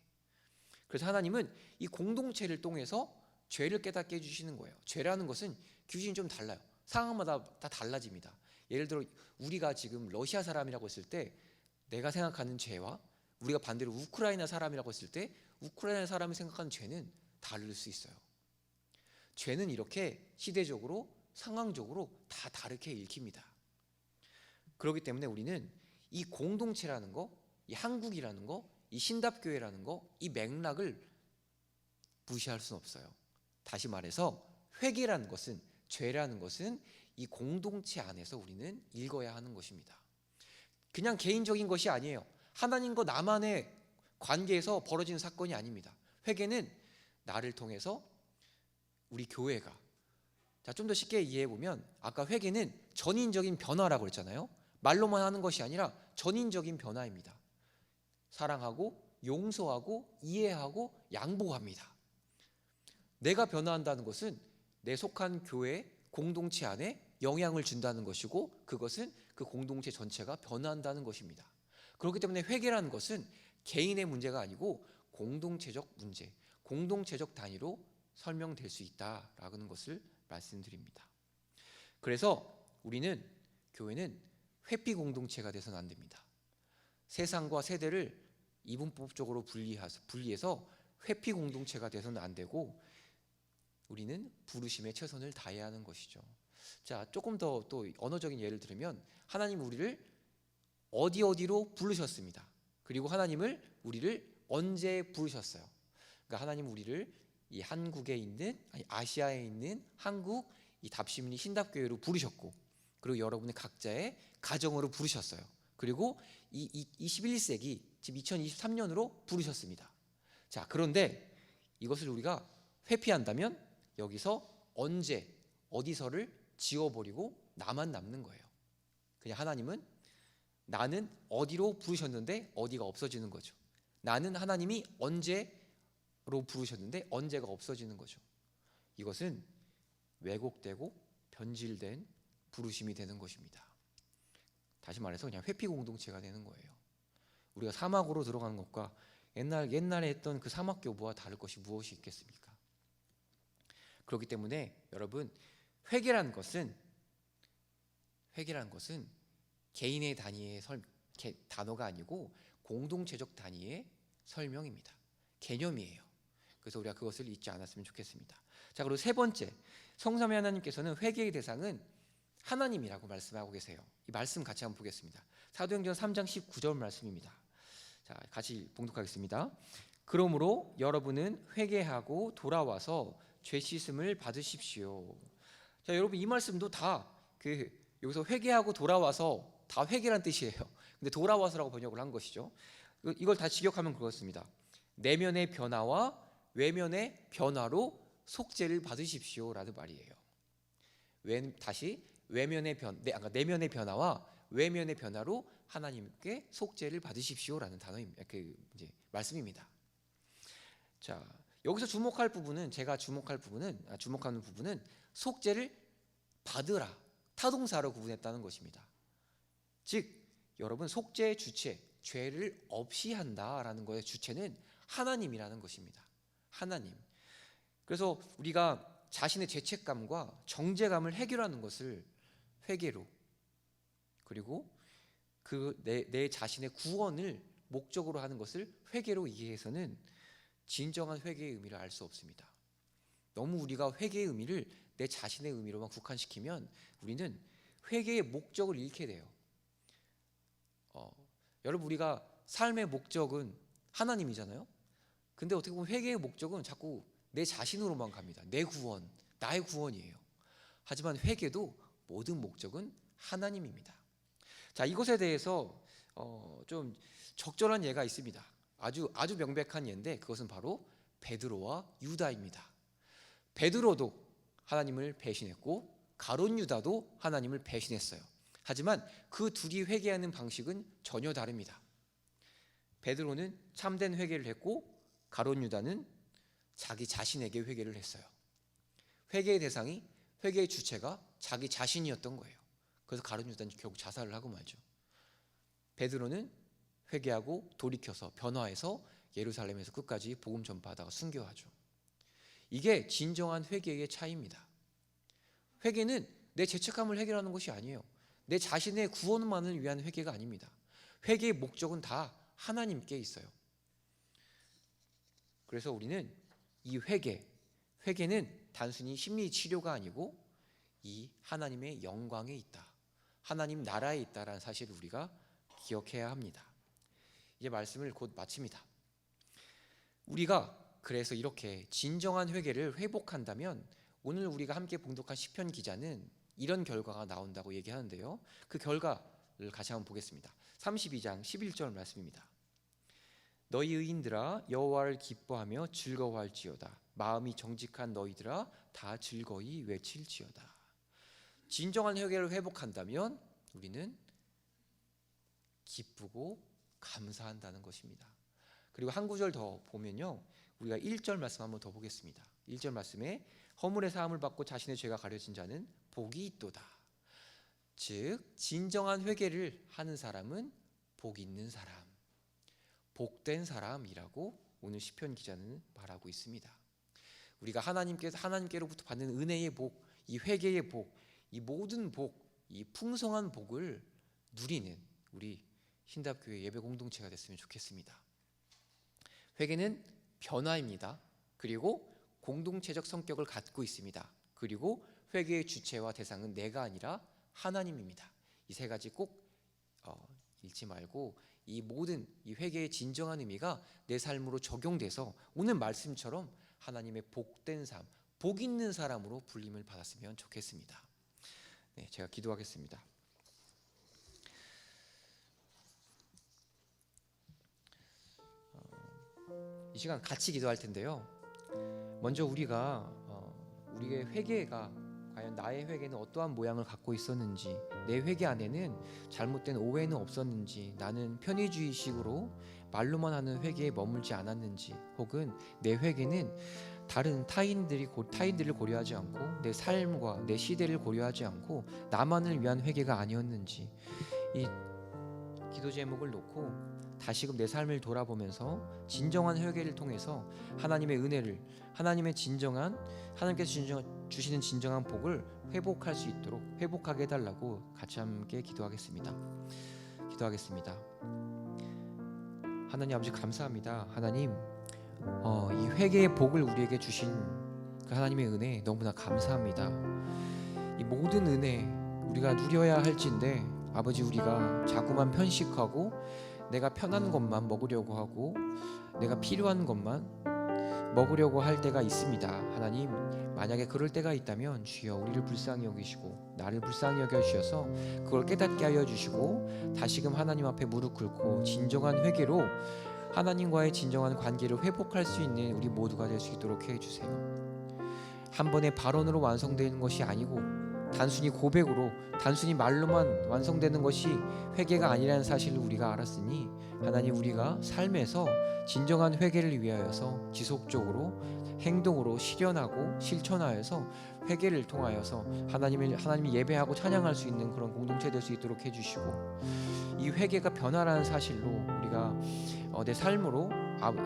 그래서 하나님은 이 공동체를 통해서 죄를 깨닫게 해주시는 거예요. 죄라는 것은 기준이 좀 달라요. 상황마다 다 달라집니다. 예를 들어 우리가 지금 러시아 사람이라고 했을 때 내가 생각하는 죄와 우리가 반대로 우크라이나 사람이라고 했을 때 우크라이나 사람이 생각하는 죄는 다를 수 있어요. 죄는 이렇게 시대적으로 상황적으로 다 다르게 읽힙니다. 그렇기 때문에 우리는 이 공동체라는 거, 이 한국이라는 거, 이 신답교회라는 거, 이 맥락을 무시할 수는 없어요. 다시 말해서 회개라는 것은, 죄라는 것은 이 공동체 안에서 우리는 읽어야 하는 것입니다. 그냥 개인적인 것이 아니에요. 하나님과 나만의 관계에서 벌어지는 사건이 아닙니다. 회개는 나를 통해서 우리 교회가, 자, 좀 더 쉽게 이해해 보면 아까 회개는 전인적인 변화라고 그랬잖아요. 말로만 하는 것이 아니라 전인적인 변화입니다. 사랑하고 용서하고 이해하고 양보합니다. 내가 변화한다는 것은 내 속한 교회 공동체 안에 영향을 준다는 것이고 그것은 그 공동체 전체가 변화한다는 것입니다. 그렇기 때문에 회개라는 것은 개인의 문제가 아니고 공동체적 문제, 공동체적 단위로 설명될 수 있다라는 것을 말씀드립니다. 그래서 우리는, 교회는 회피 공동체가 돼서는 안 됩니다. 세상과 세대를 이분법적으로 분리해서 회피 공동체가 돼서는 안 되고 우리는 부르심에 최선을 다해야 하는 것이죠. 자, 조금 더 또 언어적인 예를 들면 하나님 우리를 어디로 부르셨습니다. 그리고 하나님을 우리를 언제 부르셨어요. 그러니까 하나님 우리를 이 한국에 있는, 아시아에 있는 한국 이 답시민이 신답교회로 부르셨고, 그리고 여러분의 각자의 가정으로 부르셨어요. 그리고 이 21세기 지금 2023년으로 부르셨습니다. 자, 그런데 이것을 우리가 회피한다면 여기서 언제 어디서를 지워버리고 나만 남는 거예요. 그냥 하나님은 나는 어디로 부르셨는데 어디가 없어지는 거죠. 나는 하나님이 언제로 부르셨는데 언제가 없어지는 거죠. 이것은 왜곡되고 변질된 부르심이 되는 것입니다. 다시 말해서 그냥 회피 공동체가 되는 거예요. 우리가 사막으로 들어가는 것과 옛날에 했던 그 사막 교부와 다를 것이 무엇이 있겠습니까? 그렇기 때문에 여러분, 회개라는 것은 개인의 단위의 단어가 아니고 공동체적 단위의 설명입니다. 개념이에요. 그래서 우리가 그것을 잊지 않았으면 좋겠습니다. 자, 그리고 세 번째, 성삼위 하나님께서는 회개의 대상은 하나님이라고 말씀하고 계세요. 이 말씀 같이 한번 보겠습니다. 사도행전 3장 19절 말씀입니다. 자, 같이 봉독하겠습니다. 그러므로 여러분은 회개하고 돌아와서 죄 씻음을 받으십시오. 자, 여러분 이 말씀도 다 여기서 회개하고 돌아와서 다 회개란 뜻이에요. 근데 돌아와서라고 번역을 한 것이죠. 이걸 다 직역하면 그렇습니다. 내면의 변화와 외면의 변화로 속죄를 받으십시오라는 말이에요. 다시 내면의 변화와 외면의 변화로 하나님께 속죄를 받으십시오라는 단어입니다. 이제 말씀입니다. 자, 여기서 제가 주목하는 부분은 속죄를 받으라, 타동사로 구분했다는 것입니다. 즉, 여러분, 속죄의 주체, 죄를 없이 한다라는 것의 주체는 하나님이라는 것입니다. 하나님. 그래서 우리가 자신의 죄책감과 정죄감을 해결하는 것을 회개로, 그리고 내 자신의 구원을 목적으로 하는 것을 회개로 이해해서는 진정한 회개의 의미를 알 수 없습니다. 너무 우리가 회개의 의미를 내 자신의 의미로만 국한시키면 우리는 회개의 목적을 잃게 돼요. 여러분, 우리가 삶의 목적은 하나님이잖아요. 근데 어떻게 보면 회개의 목적은 자꾸 내 자신으로만 갑니다. 내 구원, 나의 구원이에요. 하지만 회개도 모든 목적은 하나님입니다. 자, 이것에 대해서 좀 적절한 예가 있습니다. 아주 명백한 예인데 그것은 바로 베드로와 유다입니다. 베드로도 하나님을 배신했고 가룟 유다도 하나님을 배신했어요. 하지만 그 둘이 회개하는 방식은 전혀 다릅니다. 베드로는 참된 회개를 했고 가룟 유다는 자기 자신에게 회개를 했어요. 회개의 대상이, 회개의 주체가 자기 자신이었던 거예요. 그래서 가룟 유다는 결국 자살을 하고 말죠. 베드로는 회개하고 돌이켜서 변화해서 예루살렘에서 끝까지 복음 전파하다가 순교하죠. 이게 진정한 회개의 차이입니다. 회개는 내 죄책감을 해결하는 것이 아니에요. 내 자신의 구원만을 위한 회개가 아닙니다. 회개의 목적은 다 하나님께 있어요. 그래서 우리는 이 회개는 단순히 심리 치료가 아니고 이 하나님의 영광에 있다, 하나님 나라에 있다라는 사실을 우리가 기억해야 합니다. 이제 말씀을 곧 마칩니다. 우리가 그래서 이렇게 진정한 회개를 회복한다면 오늘 우리가 함께 봉독한 시편 기자는 이런 결과가 나온다고 얘기하는데요. 그 결과를 같이 한번 보겠습니다. 32장 11절 말씀입니다. 너희 의인들아 여호와를 기뻐하며 즐거워할지어다. 마음이 정직한 너희들아 다 즐거이 외칠지어다. 진정한 회개를 회복한다면 우리는 기쁘고 감사한다는 것입니다. 그리고 한 구절 더 보면요, 우리가 1절 말씀 한번 더 보겠습니다. 1절 말씀에 허물의 사함을 받고 자신의 죄가 가려진 자는 복이 있도다. 즉 진정한 회개를 하는 사람은 복 있는 사람, 복된 사람이라고 오늘 시편 기자는 말하고 있습니다. 우리가 하나님께로부터 받는 은혜의 복, 이 회개의 복, 이 모든 복, 이 풍성한 복을 누리는 우리 신답교회 예배 공동체가 됐으면 좋겠습니다. 회개는 변화입니다. 그리고 공동체적 성격을 갖고 있습니다. 그리고 회개의 주체와 대상은 내가 아니라 하나님입니다. 이 세 가지 꼭 잃지 말고 이 모든 이 회개의 진정한 의미가 내 삶으로 적용돼서 오늘 말씀처럼 하나님의 복된 삶, 복 있는 사람으로 불림을 받았으면 좋겠습니다. 네, 제가 기도하겠습니다. 이 시간 같이 기도할 텐데요. 먼저 우리의 회개가 과연 나의 회개는 어떠한 모양을 갖고 있었는지, 내 회개 안에는 잘못된 오해는 없었는지, 나는 편의주의식으로 말로만 하는 회개에 머물지 않았는지, 혹은 내 회개는 다른 타인들을 고려하지 않고 내 삶과 내 시대를 고려하지 않고 나만을 위한 회개가 아니었는지, 이 기도 제목을 놓고 다시금 내 삶을 돌아보면서 진정한 회개를 통해서 하나님의 은혜를, 하나님께서 주시는 진정한 복을 회복할 수 있도록 회복하게 해달라고 같이 함께 기도하겠습니다. 하나님 아버지 감사합니다. 하나님, 이 회개의 복을 우리에게 주신 그 하나님의 은혜 너무나 감사합니다. 이 모든 은혜 우리가 누려야 할진데 아버지, 우리가 자꾸만 편식하고 내가 편한 것만 먹으려고 하고 내가 필요한 것만 먹으려고 할 때가 있습니다. 하나님, 만약에 그럴 때가 있다면 주여 우리를 불쌍히 여기시고 나를 불쌍히 여겨주셔서 그걸 깨닫게 하여 주시고 다시금 하나님 앞에 무릎 꿇고 진정한 회개로 하나님과의 진정한 관계를 회복할 수 있는 우리 모두가 될 수 있도록 해주세요. 한 번의 발언으로 완성되는 것이 아니고 단순히 고백으로, 단순히 말로만 완성되는 것이 회개가 아니라는 사실을 우리가 알았으니 하나님, 우리가 삶에서 진정한 회개를 위하여서 지속적으로 행동으로 실현하고 실천하여서 회개를 통하여서 하나님을 예배하고 찬양할 수 있는 그런 공동체 될 수 있도록 해주시고, 이 회개가 변화라는 사실로 우리가 내 삶으로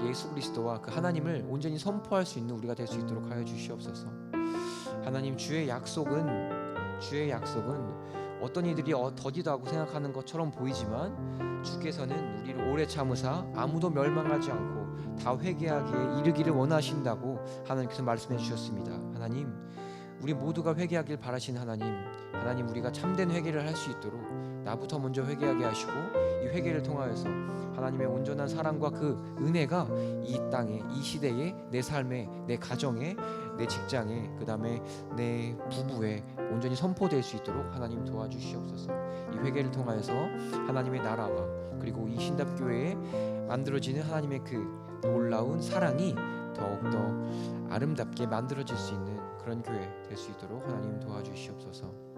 예수 그리스도와 그 하나님을 온전히 선포할 수 있는 우리가 될 수 있도록 하여 주시옵소서. 하나님, 주의 약속은 어떤 이들이 더디다고 생각하는 것처럼 보이지만 주께서는 우리를 오래 참으사 아무도 멸망하지 않고 다 회개하기에 이르기를 원하신다고 하나님께서 말씀해 주셨습니다. 하나님, 우리 모두가 회개하길 바라신 하나님, 우리가 참된 회개를 할 수 있도록 나부터 먼저 회개하게 하시고, 이 회개를 통하여서 하나님의 온전한 사랑과 그 은혜가 이 땅에, 이 시대에, 내 삶에, 내 가정에, 내 직장에, 그 다음에 내 부부에 온전히 선포될 수 있도록 하나님 도와주시옵소서. 이 회개를 통하여서 하나님의 나라와 그리고 이 신답교회에 만들어지는 하나님의 그 놀라운 사랑이 더욱더 아름답게 만들어질 수 있는 그런 교회 될 수 있도록 하나님 도와주시옵소서.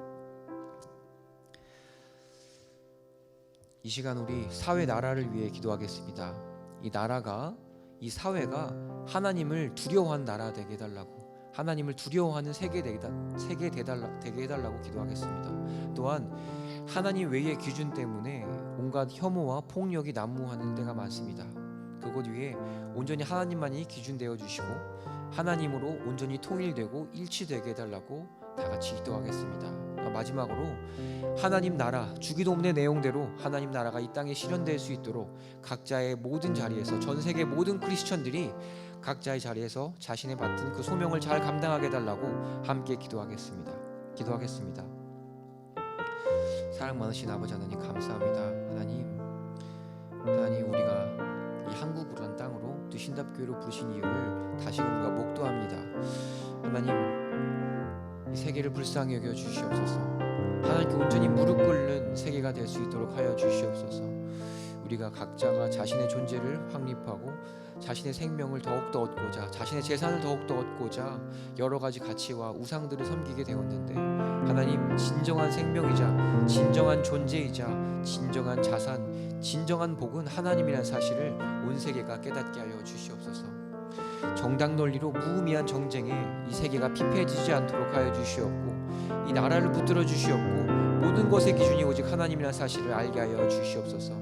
이 시간 우리 사회 나라를 위해 기도하겠습니다. 이 나라가, 이 사회가 하나님을 두려워하는 나라 되게 해달라고, 하나님을 두려워하는 세계 되게 해달라고 기도하겠습니다. 또한 하나님 외의 기준 때문에 온갖 혐오와 폭력이 난무하는 때가 많습니다. 그곳 위에 온전히 하나님만이 기준되어 주시고 하나님으로 온전히 통일되고 일치되게 해달라고 다 같이 기도하겠습니다. 마지막으로 하나님 나라, 주기도문의 내용대로 하나님 나라가 이 땅에 실현될 수 있도록 각자의 모든 자리에서, 전 세계 모든 크리스천들이 각자의 자리에서 자신의 맡은 그 소명을 잘 감당하게 해달라고 함께 기도하겠습니다. 사랑 많으신 아버지 하나님, 감사합니다. 하나님, 우리가 이 한국이라는 땅으로 또 신답교회로 부르신 이유를 다시금 우리가 목도합니다. 하나님, 이 세계를 불쌍히 여겨 주시옵소서. 하나님께 온전히 무릎 꿇는 세계가 될 수 있도록 하여 주시옵소서. 우리가 각자가 자신의 존재를 확립하고 자신의 생명을 더욱더 얻고자, 자신의 재산을 더욱더 얻고자 여러 가지 가치와 우상들을 섬기게 되었는데, 하나님, 진정한 생명이자 진정한 존재이자 진정한 자산, 진정한 복은 하나님이라는 사실을 온 세계가 깨닫게 하여 주시옵소서. 정당 논리로 무의미한 정쟁에 이 세계가 피폐해지지 않도록 하여 주시옵고, 이 나라를 붙들어 주시옵고, 모든 것의 기준이 오직 하나님이라는 사실을 알게 하여 주시옵소서.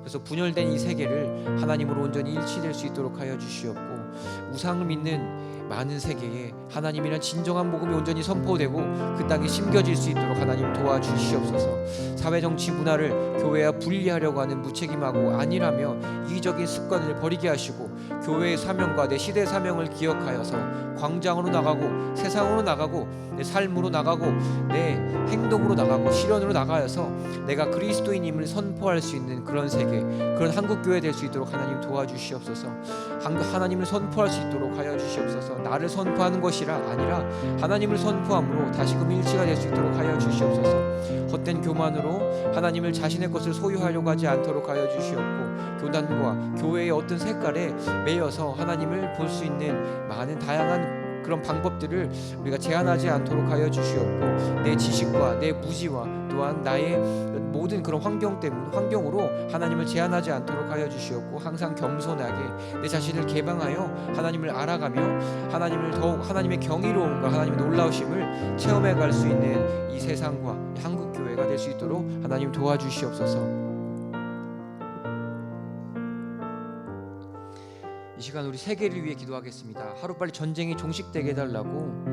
그래서 분열된 이 세계를 하나님으로 온전히 일치될 수 있도록 하여 주시옵고, 우상을 믿는 많은 세계에 하나님이란 진정한 복음이 온전히 선포되고 그 땅에 심겨질 수 있도록 하나님 도와주시옵소서. 사회 정치 문화를 교회와 분리하려고 하는 무책임하고 아니라며 이기적인 습관을 버리게 하시고, 교회의 사명과 내 시대의 사명을 기억하여서 광장으로 나가고 세상으로 나가고 내 삶으로 나가고 내 행동으로 나가고 실현으로 나가서 내가 그리스도인임을 선포할 수 있는 그런 세계, 그런 한국교회 될 수 있도록 하나님 도와주시옵소서. 하나님을 선포할 수 있도록 하여 주시옵소서. 나를 선포하는 것이라 아니라 하나님을 선포함으로 다시금 일치가 될 수 있도록 하여 주시옵소서. 헛된 교만으로 하나님을 자신의 것을 소유하려고 하지 않도록 하여 주시옵고, 교단과 교회의 어떤 색깔에 매여서 하나님을 볼 수 있는 많은 다양한 그런 방법들을 우리가 제한하지 않도록 하여 주시옵고, 내 지식과 내 무지와 또한 나의 모든 그런 환경으로 하나님을 제한하지 않도록 하여 주시옵고, 항상 겸손하게 내 자신을 개방하여 하나님을 알아가며 하나님을 더욱 하나님의 경이로움과 하나님의 놀라우심을 체험해 갈 수 있는 이 세상과 한국 교회가 될 수 있도록 하나님 도와주시옵소서. 이 시간 우리 세계를 위해 기도하겠습니다. 하루빨리 전쟁이 종식되게 해달라고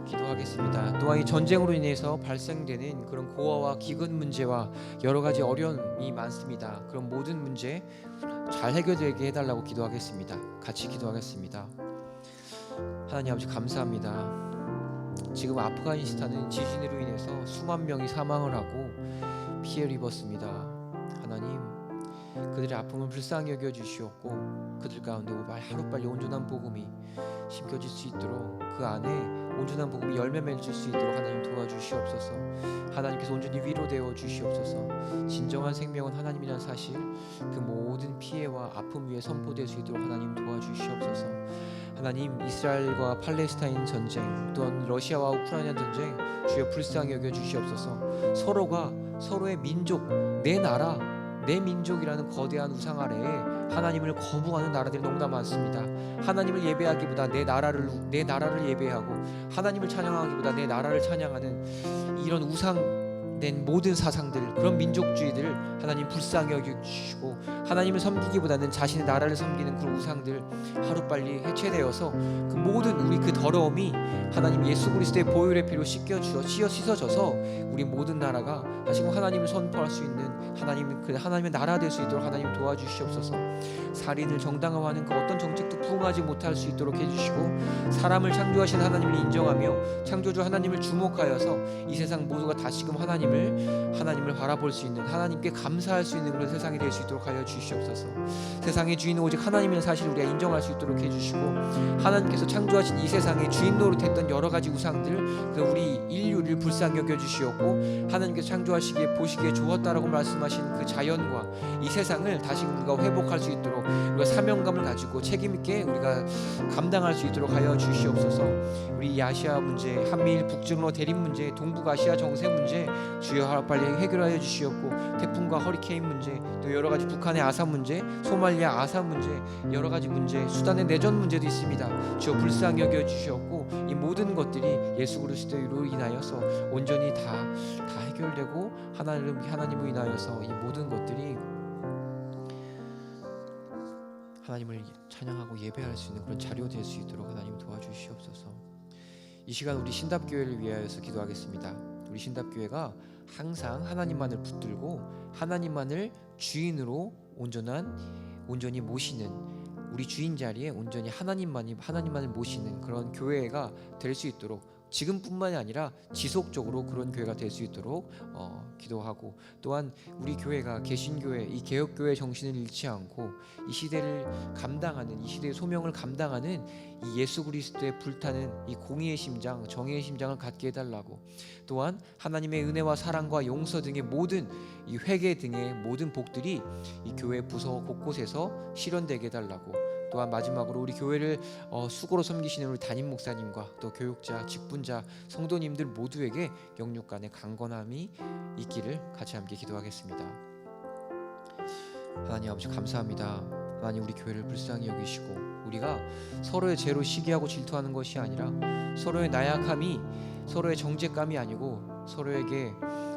기도하겠습니다. 또한 이 전쟁으로 인해서 발생되는 그런 고아와 기근 문제와 여러 가지 어려움이 많습니다. 그런 모든 문제 잘 해결되게 해달라고 기도하겠습니다. 같이 기도하겠습니다. 하나님 아버지, 감사합니다. 지금 아프가니스탄은 지진으로 인해서 수만 명이 사망을 하고 피해를 입었습니다. 하나님, 그들의 아픔을 불쌍히 여겨 주시옵고, 그들 가운데 하루빨리 온전한 복음이 심겨질 수 있도록 그 안에 온전한 복음이 열매 맺을 수 있도록 하나님 도와주시옵소서. 하나님께서 온전히 위로되어 주시옵소서. 진정한 생명은 하나님이라는 사실, 그 모든 피해와 아픔 위에 선포될 수 있도록 하나님 도와주시옵소서. 하나님, 이스라엘과 팔레스타인 전쟁, 또한 러시아와 우크라이나 전쟁, 주여 불쌍히 여겨 주시옵소서. 서로가 서로의 민족, 내 나라, 내 민족이라는 거대한 우상 아래에 하나님을 거부하는 나라들이 너무나 많습니다. 하나님을 예배하기보다 내 나라를 예배하고, 하나님을 찬양하기보다 내 나라를 찬양하는 이런 우상된 모든 사상들, 그런 민족주의들을 하나님 불쌍히 여겨주시고, 하나님을 섬기기보다는 자신의 나라를 섬기는 그런 우상들 하루빨리 해체되어서 그 모든 우리 그 더러움이 하나님 예수 그리스도의 보혈의 피로 씻어져서 우리 모든 나라가 다시금 하나님을 선포할 수 있는 하나님의 나라 될 수 있도록 하나님 도와주시옵소서. 살인을 정당화하는 그 어떤 정책도 부응하지 못할 수 있도록 해주시고, 사람을 창조하신 하나님을 인정하며 창조주 하나님을 주목하여서 이 세상 모두가 다시금 하나님을 바라볼 수 있는, 하나님께 감사할 수 있는 그런 세상이 될 수 있도록 하여 주시옵소서. 세상의 주인은 오직 하나님이라는 사실을 우리가 인정할 수 있도록 해주시고, 하나님께서 창조하신 이 세상의 주인 노릇했던 여러 가지 우상들, 그 우리 인류를 불쌍히 여겨주시옵고, 하나님께서 창조하시기에 보시기에 좋았다라고 말씀하신 그 자연과 이 세상을 다시 우리가 회복할 수 있도록 우리가 사명감을 가지고 책임 있게 우리가 감당할 수 있도록 하여 주시옵소서. 우리 아시아 문제, 한미일 북중러 대립 문제, 동북아시아 정세 문제 주여 빨리 해결하여 주시옵고, 태풍과 허리케인 문제, 또 여러 가지 북한의 아산 문제, 소말리아 아산 문제, 여러 가지 문제, 수단의 내전 문제도 있습니다. 주여 불쌍히 여겨 주시옵고, 이 모든 것들이 예수 그리스도로 인하여서 온전히 다 해결되고 하나님을 인하여서 이 모든 것들이 하나님을 찬양하고 예배할 수 있는 그런 자료 될 수 있도록 하나님 도와주시옵소서. 이 시간 우리 신답교회를 위하여서 기도하겠습니다. 우리 신답교회가 항상 하나님만을 붙들고 하나님만을 주인으로 온전히 모시는, 우리 주인 자리에 온전히 하나님만을 모시는 그런 교회가 될 수 있도록, 지금뿐만이 아니라 지속적으로 그런 교회가 될 수 있도록 기도하고, 또한 우리 교회가 개신교회, 이 개혁교회 정신을 잃지 않고 이 시대를 감당하는, 이 시대의 소명을 감당하는 이 예수 그리스도의 불타는 이 공의의 심장, 정의의 심장을 갖게 해달라고, 또한 하나님의 은혜와 사랑과 용서 등의 모든 이 회개 등의 모든 복들이 이 교회 부서 곳곳에서 실현되게 해달라고, 또한 마지막으로 우리 교회를 수고로 섬기시는 우리 담임 목사님과 또 교육자, 직분자, 성도님들 모두에게 영육 간의 강건함이 있기를 같이 함께 기도하겠습니다. 하나님 아버지 감사합니다. 하나님, 우리 교회를 불쌍히 여기시고, 우리가 서로의 죄로 시기하고 질투하는 것이 아니라 서로의 나약함이 서로의 정죄감이 아니고 서로에게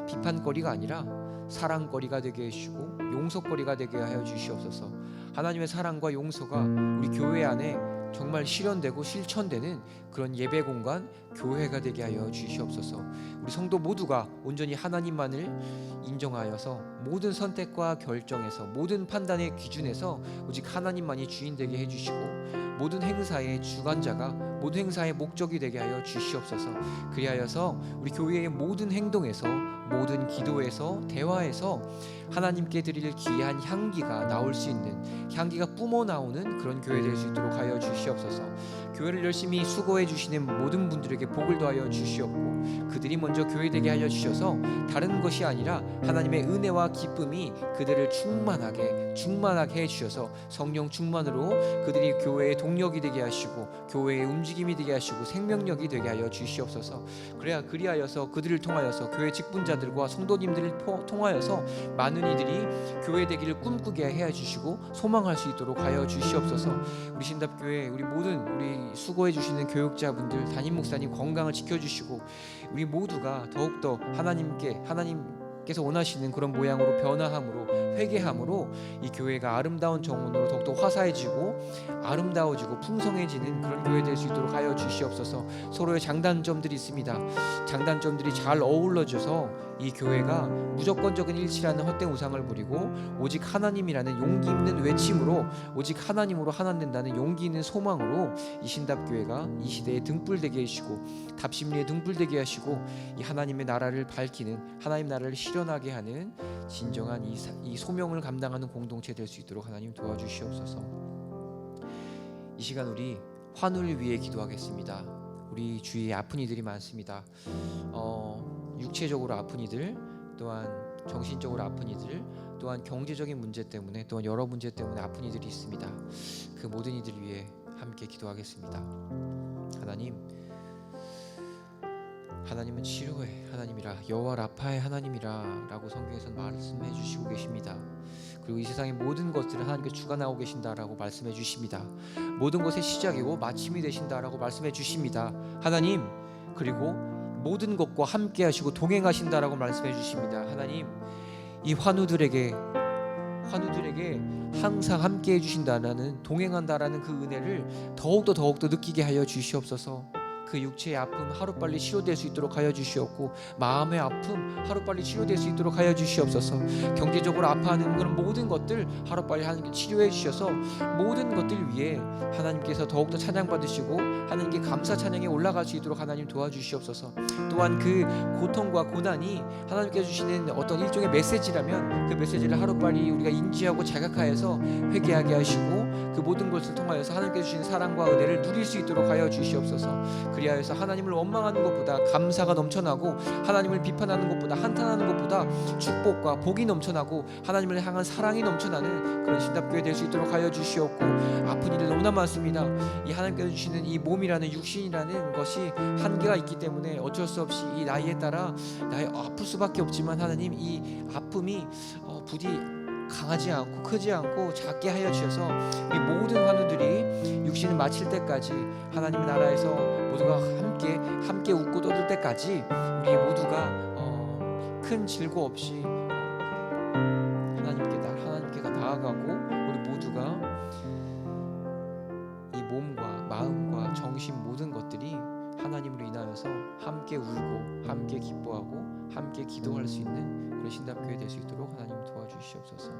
비판거리가 아니라 사랑거리가 되게 해주시고 용서거리가 되게 하여 주시옵소서. 하나님의 사랑과 용서가 우리 교회 안에 정말 실현되고 실천되는 그런 예배 공간, 교회가 되게 하여 주시옵소서. 우리 성도 모두가 온전히 하나님만을 인정하여서 모든 선택과 결정에서, 모든 판단의 기준에서 오직 하나님만이 주인 되게 해주시고, 모든 행사의 주관자가, 모든 행사의 목적이 되게 하여 주시옵소서. 그리하여서 우리 교회의 모든 행동에서, 모든 기도에서, 대화에서 하나님께 드릴 귀한 향기가 나올 수 있는, 향기가 뿜어 나오는 그런 교회 될 수 있도록 하여 주시옵소서. 교회를 열심히 수고해 주시는 모든 분들에게 복을 더하여 주시옵고, 그들이 먼저 교회 되게 하여 주셔서 다른 것이 아니라 하나님의 은혜와 기쁨이 그들을 충만하게 해 주셔서 성령 충만으로 그들이 교회의 동력이 되게 하시고, 교회의 움직임이 되게 하시고, 생명력이 되게 하여 주시옵소서. 그리하여서 그들을 통하여서 교회 직분자들과 성도님들을 통하여서 많은 이들이 교회 되기를 꿈꾸게 해 주시고 소망할 수 있도록 하여 주시옵소서. 우리 신답교회, 우리 모든 우리 수고해 주시는 교육자분들, 담임 목사님 건강을 지켜주시고, 우리 모두가 더욱더 하나님께서 원하시는 그런 모양으로 변화함으로, 회개함으로 이 교회가 아름다운 정원으로 더욱더 화사해지고 아름다워지고 풍성해지는 그런 교회 될 수 있도록 하여 주시옵소서. 서로의 장단점들이 있습니다. 장단점들이 잘 어우러져서 이 교회가 무조건적인 일치라는 헛된 우상을 버리고 오직 하나님이라는 용기 있는 외침으로, 오직 하나님으로 하나 된다는 용기 있는 소망으로 이 신답교회가 이 시대에 등불되게 하시고, 답심리에 등불되게 하시고, 이 하나님의 나라를 밝히는, 하나님 나라를 실현하게 하는 진정한 이 소명을 감당하는 공동체 될 수 있도록 하나님 도와주시옵소서. 이 시간 우리 환우를 위해 기도하겠습니다. 우리 주위에 아픈 이들이 많습니다. 육체적으로 아픈 이들, 또한 정신적으로 아픈 이들, 또한 경제적인 문제 때문에, 또한 여러 문제 때문에 아픈 이들이 있습니다. 그 모든 이들 위해 함께 기도하겠습니다. 하나님은 치료의 하나님이라, 여호와 라파의 하나님이라 라고 성경에서는 말씀해 주시고 계십니다. 그리고 이 세상의 모든 것들을 하나님께 주관하고 계신다라고 말씀해 주십니다. 모든 것의 시작이고 마침이 되신다라고 말씀해 주십니다. 하나님, 그리고 모든 것과 함께 하시고 동행하신다라고 말씀해 주십니다. 하나님, 이 환우들에게 항상 함께 해주신다라는, 동행한다라는 그 은혜를 더욱더 느끼게 하여 주시옵소서. 그 육체의 아픔 하루빨리 치료될 수 있도록 하여 주시옵고, 마음의 아픔 하루빨리 치료될 수 있도록 하여 주시옵소서. 경제적으로 아파하는 그런 모든 것들 하루빨리 하나님께 치료해 주셔서 모든 것들 위해 하나님께서 더욱더 찬양받으시고 하나님께 감사 찬양에 올라갈 수 있도록 하나님 도와주시옵소서. 또한 그 고통과 고난이 하나님께 주시는 어떤 일종의 메시지라면 그 메시지를 하루빨리 우리가 인지하고 자각하여서 회개하게 하시고, 그 모든 것을 통하여서 하나님께 주시는 사랑과 은혜를 누릴 수 있도록 하여 주시옵소서. 그리하여서 하나님을 원망하는 것보다 감사가 넘쳐나고, 하나님을 비판하는 것보다 한탄하는 것보다 축복과 복이 넘쳐나고 하나님을 향한 사랑이 넘쳐나는 그런 신답교회 될 수 있도록 하여 주시옵고, 아픈 일이 너무나 많습니다. 이 하나님께서 주시는 이 몸이라는, 육신이라는 것이 한계가 있기 때문에 어쩔 수 없이 이 나이에 따라 아플 수밖에 없지만, 하나님, 이 아픔이 부디 강하지 않고 크지 않고 작게 하여 주셔서 우리 모든 환우들이 육신을 마칠 때까지, 하나님의 나라에서 모두가 함께 웃고 떠들 때까지 우리 모두가 큰 질고 없이 하나님께 나아가고, 우리 모두가 이 몸과 마음과 정신 모든 것들이 하나님으로 인하여서 함께 울고 함께 기뻐하고 함께 기도할 수 있는 그런 신답교회 될 수 있도록 하나님 도와주시옵소서.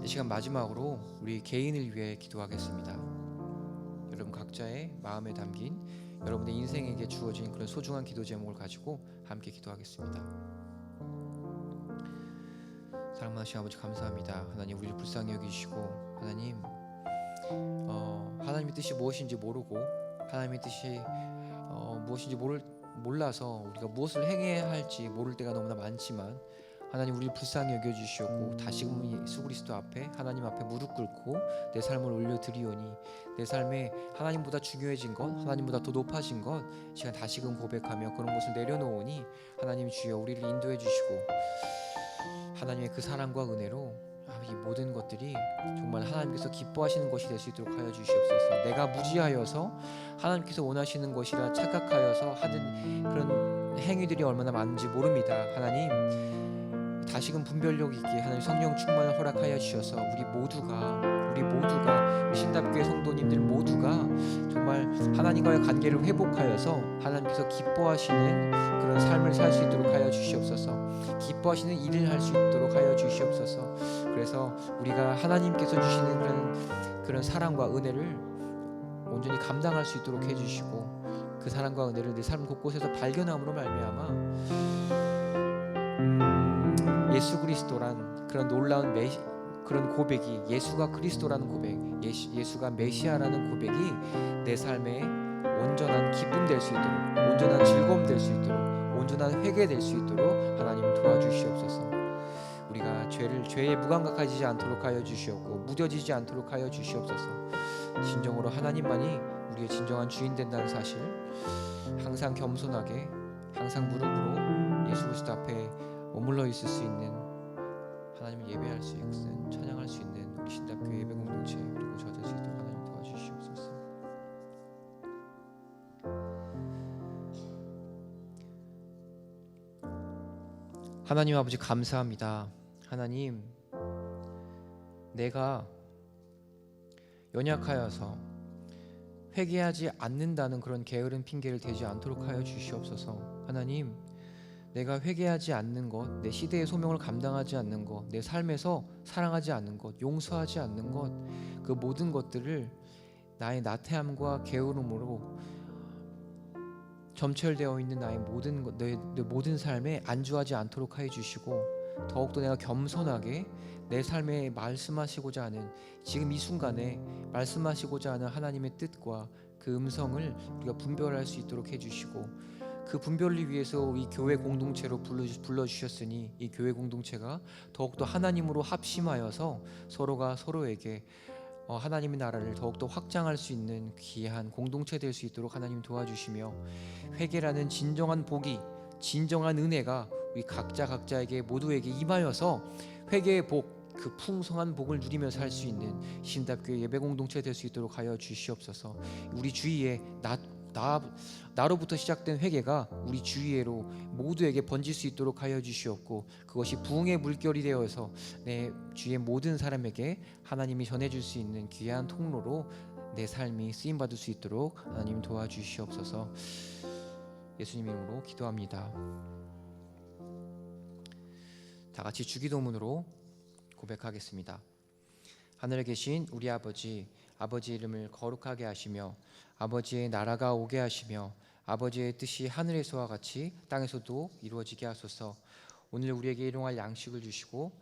이 시간 마지막으로 우리 개인을 위해 기도하겠습니다. 여러분 각자의 마음에 담긴 여러분의 인생에게 주어진 그런 소중한 기도 제목을 가지고 함께 기도하겠습니다. 사랑하신 아버지, 감사합니다. 하나님, 우리를 불쌍히 여기시고, 하나님의 뜻이 무엇인지 모르고, 하나님의 뜻이 무엇인지 몰라서 우리가 무엇을 행해야 할지 모를 때가 너무나 많지만, 하나님, 우리를 불쌍히 여겨주시옵고 다시금 예수 그리스도 앞에, 하나님 앞에 무릎 꿇고 내 삶을 올려드리오니, 내 삶에 하나님보다 중요해진 것, 하나님보다 더 높아진 것 시간 다시금 고백하며 그런 것을 내려놓으니, 하나님 주여 우리를 인도해 주시고, 하나님의 그 사랑과 은혜로 이 모든 것들이 정말 하나님께서 기뻐하시는 것이 될 수 있도록 하여 주시옵소서. 내가 무지하여서 하나님께서 원하시는 것이라 착각하여서 하는 그런 행위들이 얼마나 많은지 모릅니다. 하나님, 다시금 분별력 있게 하나님 성령 충만을 허락하여 주셔서 우리 모두가 신답교회 성도님들 모두가 정말 하나님과의 관계를 회복하여서 하나님께서 기뻐하시는 그런 삶을 살 수 있도록 하여 주시옵소서. 기뻐하시는 일을 할 수 있도록 하여 주시옵소서. 그래서 우리가 하나님께서 주시는 그런 사랑과 은혜를 온전히 감당할 수 있도록 해주시고, 그 사랑과 은혜를 내 삶 곳곳에서 발견함으로 말미암아 예수 그리스도란 그런 놀라운 그런 고백이, 예수가 그리스도라는 고백, 예수가 메시아라는 고백이 내 삶에 온전한 기쁨 될 수 있도록, 온전한 즐거움 될 수 있도록, 온전한 회개 될 수 있도록 하나님 도와주시옵소서. 우리가 죄에 무감각하지 않도록 하여 주시옵고 무뎌지지 않도록 하여 주시옵소서. 진정으로 하나님만이 우리의 진정한 주인 된다는 사실, 항상 겸손하게, 항상 무릎으로 예수 그리스도 앞에 머물러 있을 수 있는, 하나님을 예배할 수 있는, 찬양할 수 있는 우리 신답교회 예배 공동체 그리고 저 될 수 있도록 하나님 도와주시옵소서. 하나님 아버지, 감사합니다. 하나님, 내가 연약하여서 회개하지 않는다는 그런 게으른 핑계를 대지 않도록 하여 주시옵소서. 하나님, 내가 회개하지 않는 것, 내 시대의 소명을 감당하지 않는 것, 내 삶에서 사랑하지 않는 것, 용서하지 않는 것, 그 모든 것들을 나의 나태함과 게으름으로 점철되어 있는 나의 내 모든 삶에 안주하지 않도록 하여 주시고, 더욱더 내가 겸손하게 내 삶에 말씀하시고자 하는, 지금 이 순간에 말씀하시고자 하는 하나님의 뜻과 그 음성을 우리가 분별할 수 있도록 해주시고, 그 분별을 위해서 이 교회 공동체로 불러주셨으니 이 교회 공동체가 더욱더 하나님으로 합심하여서 서로가 서로에게 하나님의 나라를 더욱더 확장할 수 있는 귀한 공동체 될 수 있도록 하나님 도와주시며, 회개라는 진정한 복이, 진정한 은혜가 우리 각자에게 모두에게 임하여서 회개의 복, 그 풍성한 복을 누리며 살 수 있는 신답교회 예배 공동체 될 수 있도록 하여 주시옵소서. 우리 주위에 나로부터 시작된 회개가 우리 주위로 모두에게 번질 수 있도록 하여 주시옵고, 그것이 부흥의 물결이 되어서 내 주위의 모든 사람에게 하나님이 전해줄 수 있는 귀한 통로로 내 삶이 쓰임받을 수 있도록 하나님 도와주시옵소서. 예수님 이름으로 기도합니다. 다 같이 주기도문으로 고백하겠습니다. 하늘에 계신 우리 아버지, 아버지의 이름을 거룩하게 하시며 아버지의 나라가 오게 하시며 아버지의 뜻이 하늘에서와 같이 땅에서도 이루어지게 하소서. 오늘 우리에게 일용할 양식을 주시고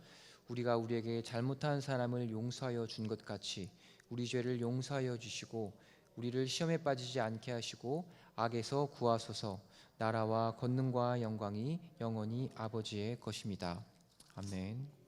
우리가 우리에게 잘못한 사람을 용서하여 준 것 같이 우리 죄를 용서하여 주시고 우리를 시험에 빠지지 않게 하시고 악에서 구하소서. 나라와 권능과 영광이 영원히 아버지의 것입니다. 아멘.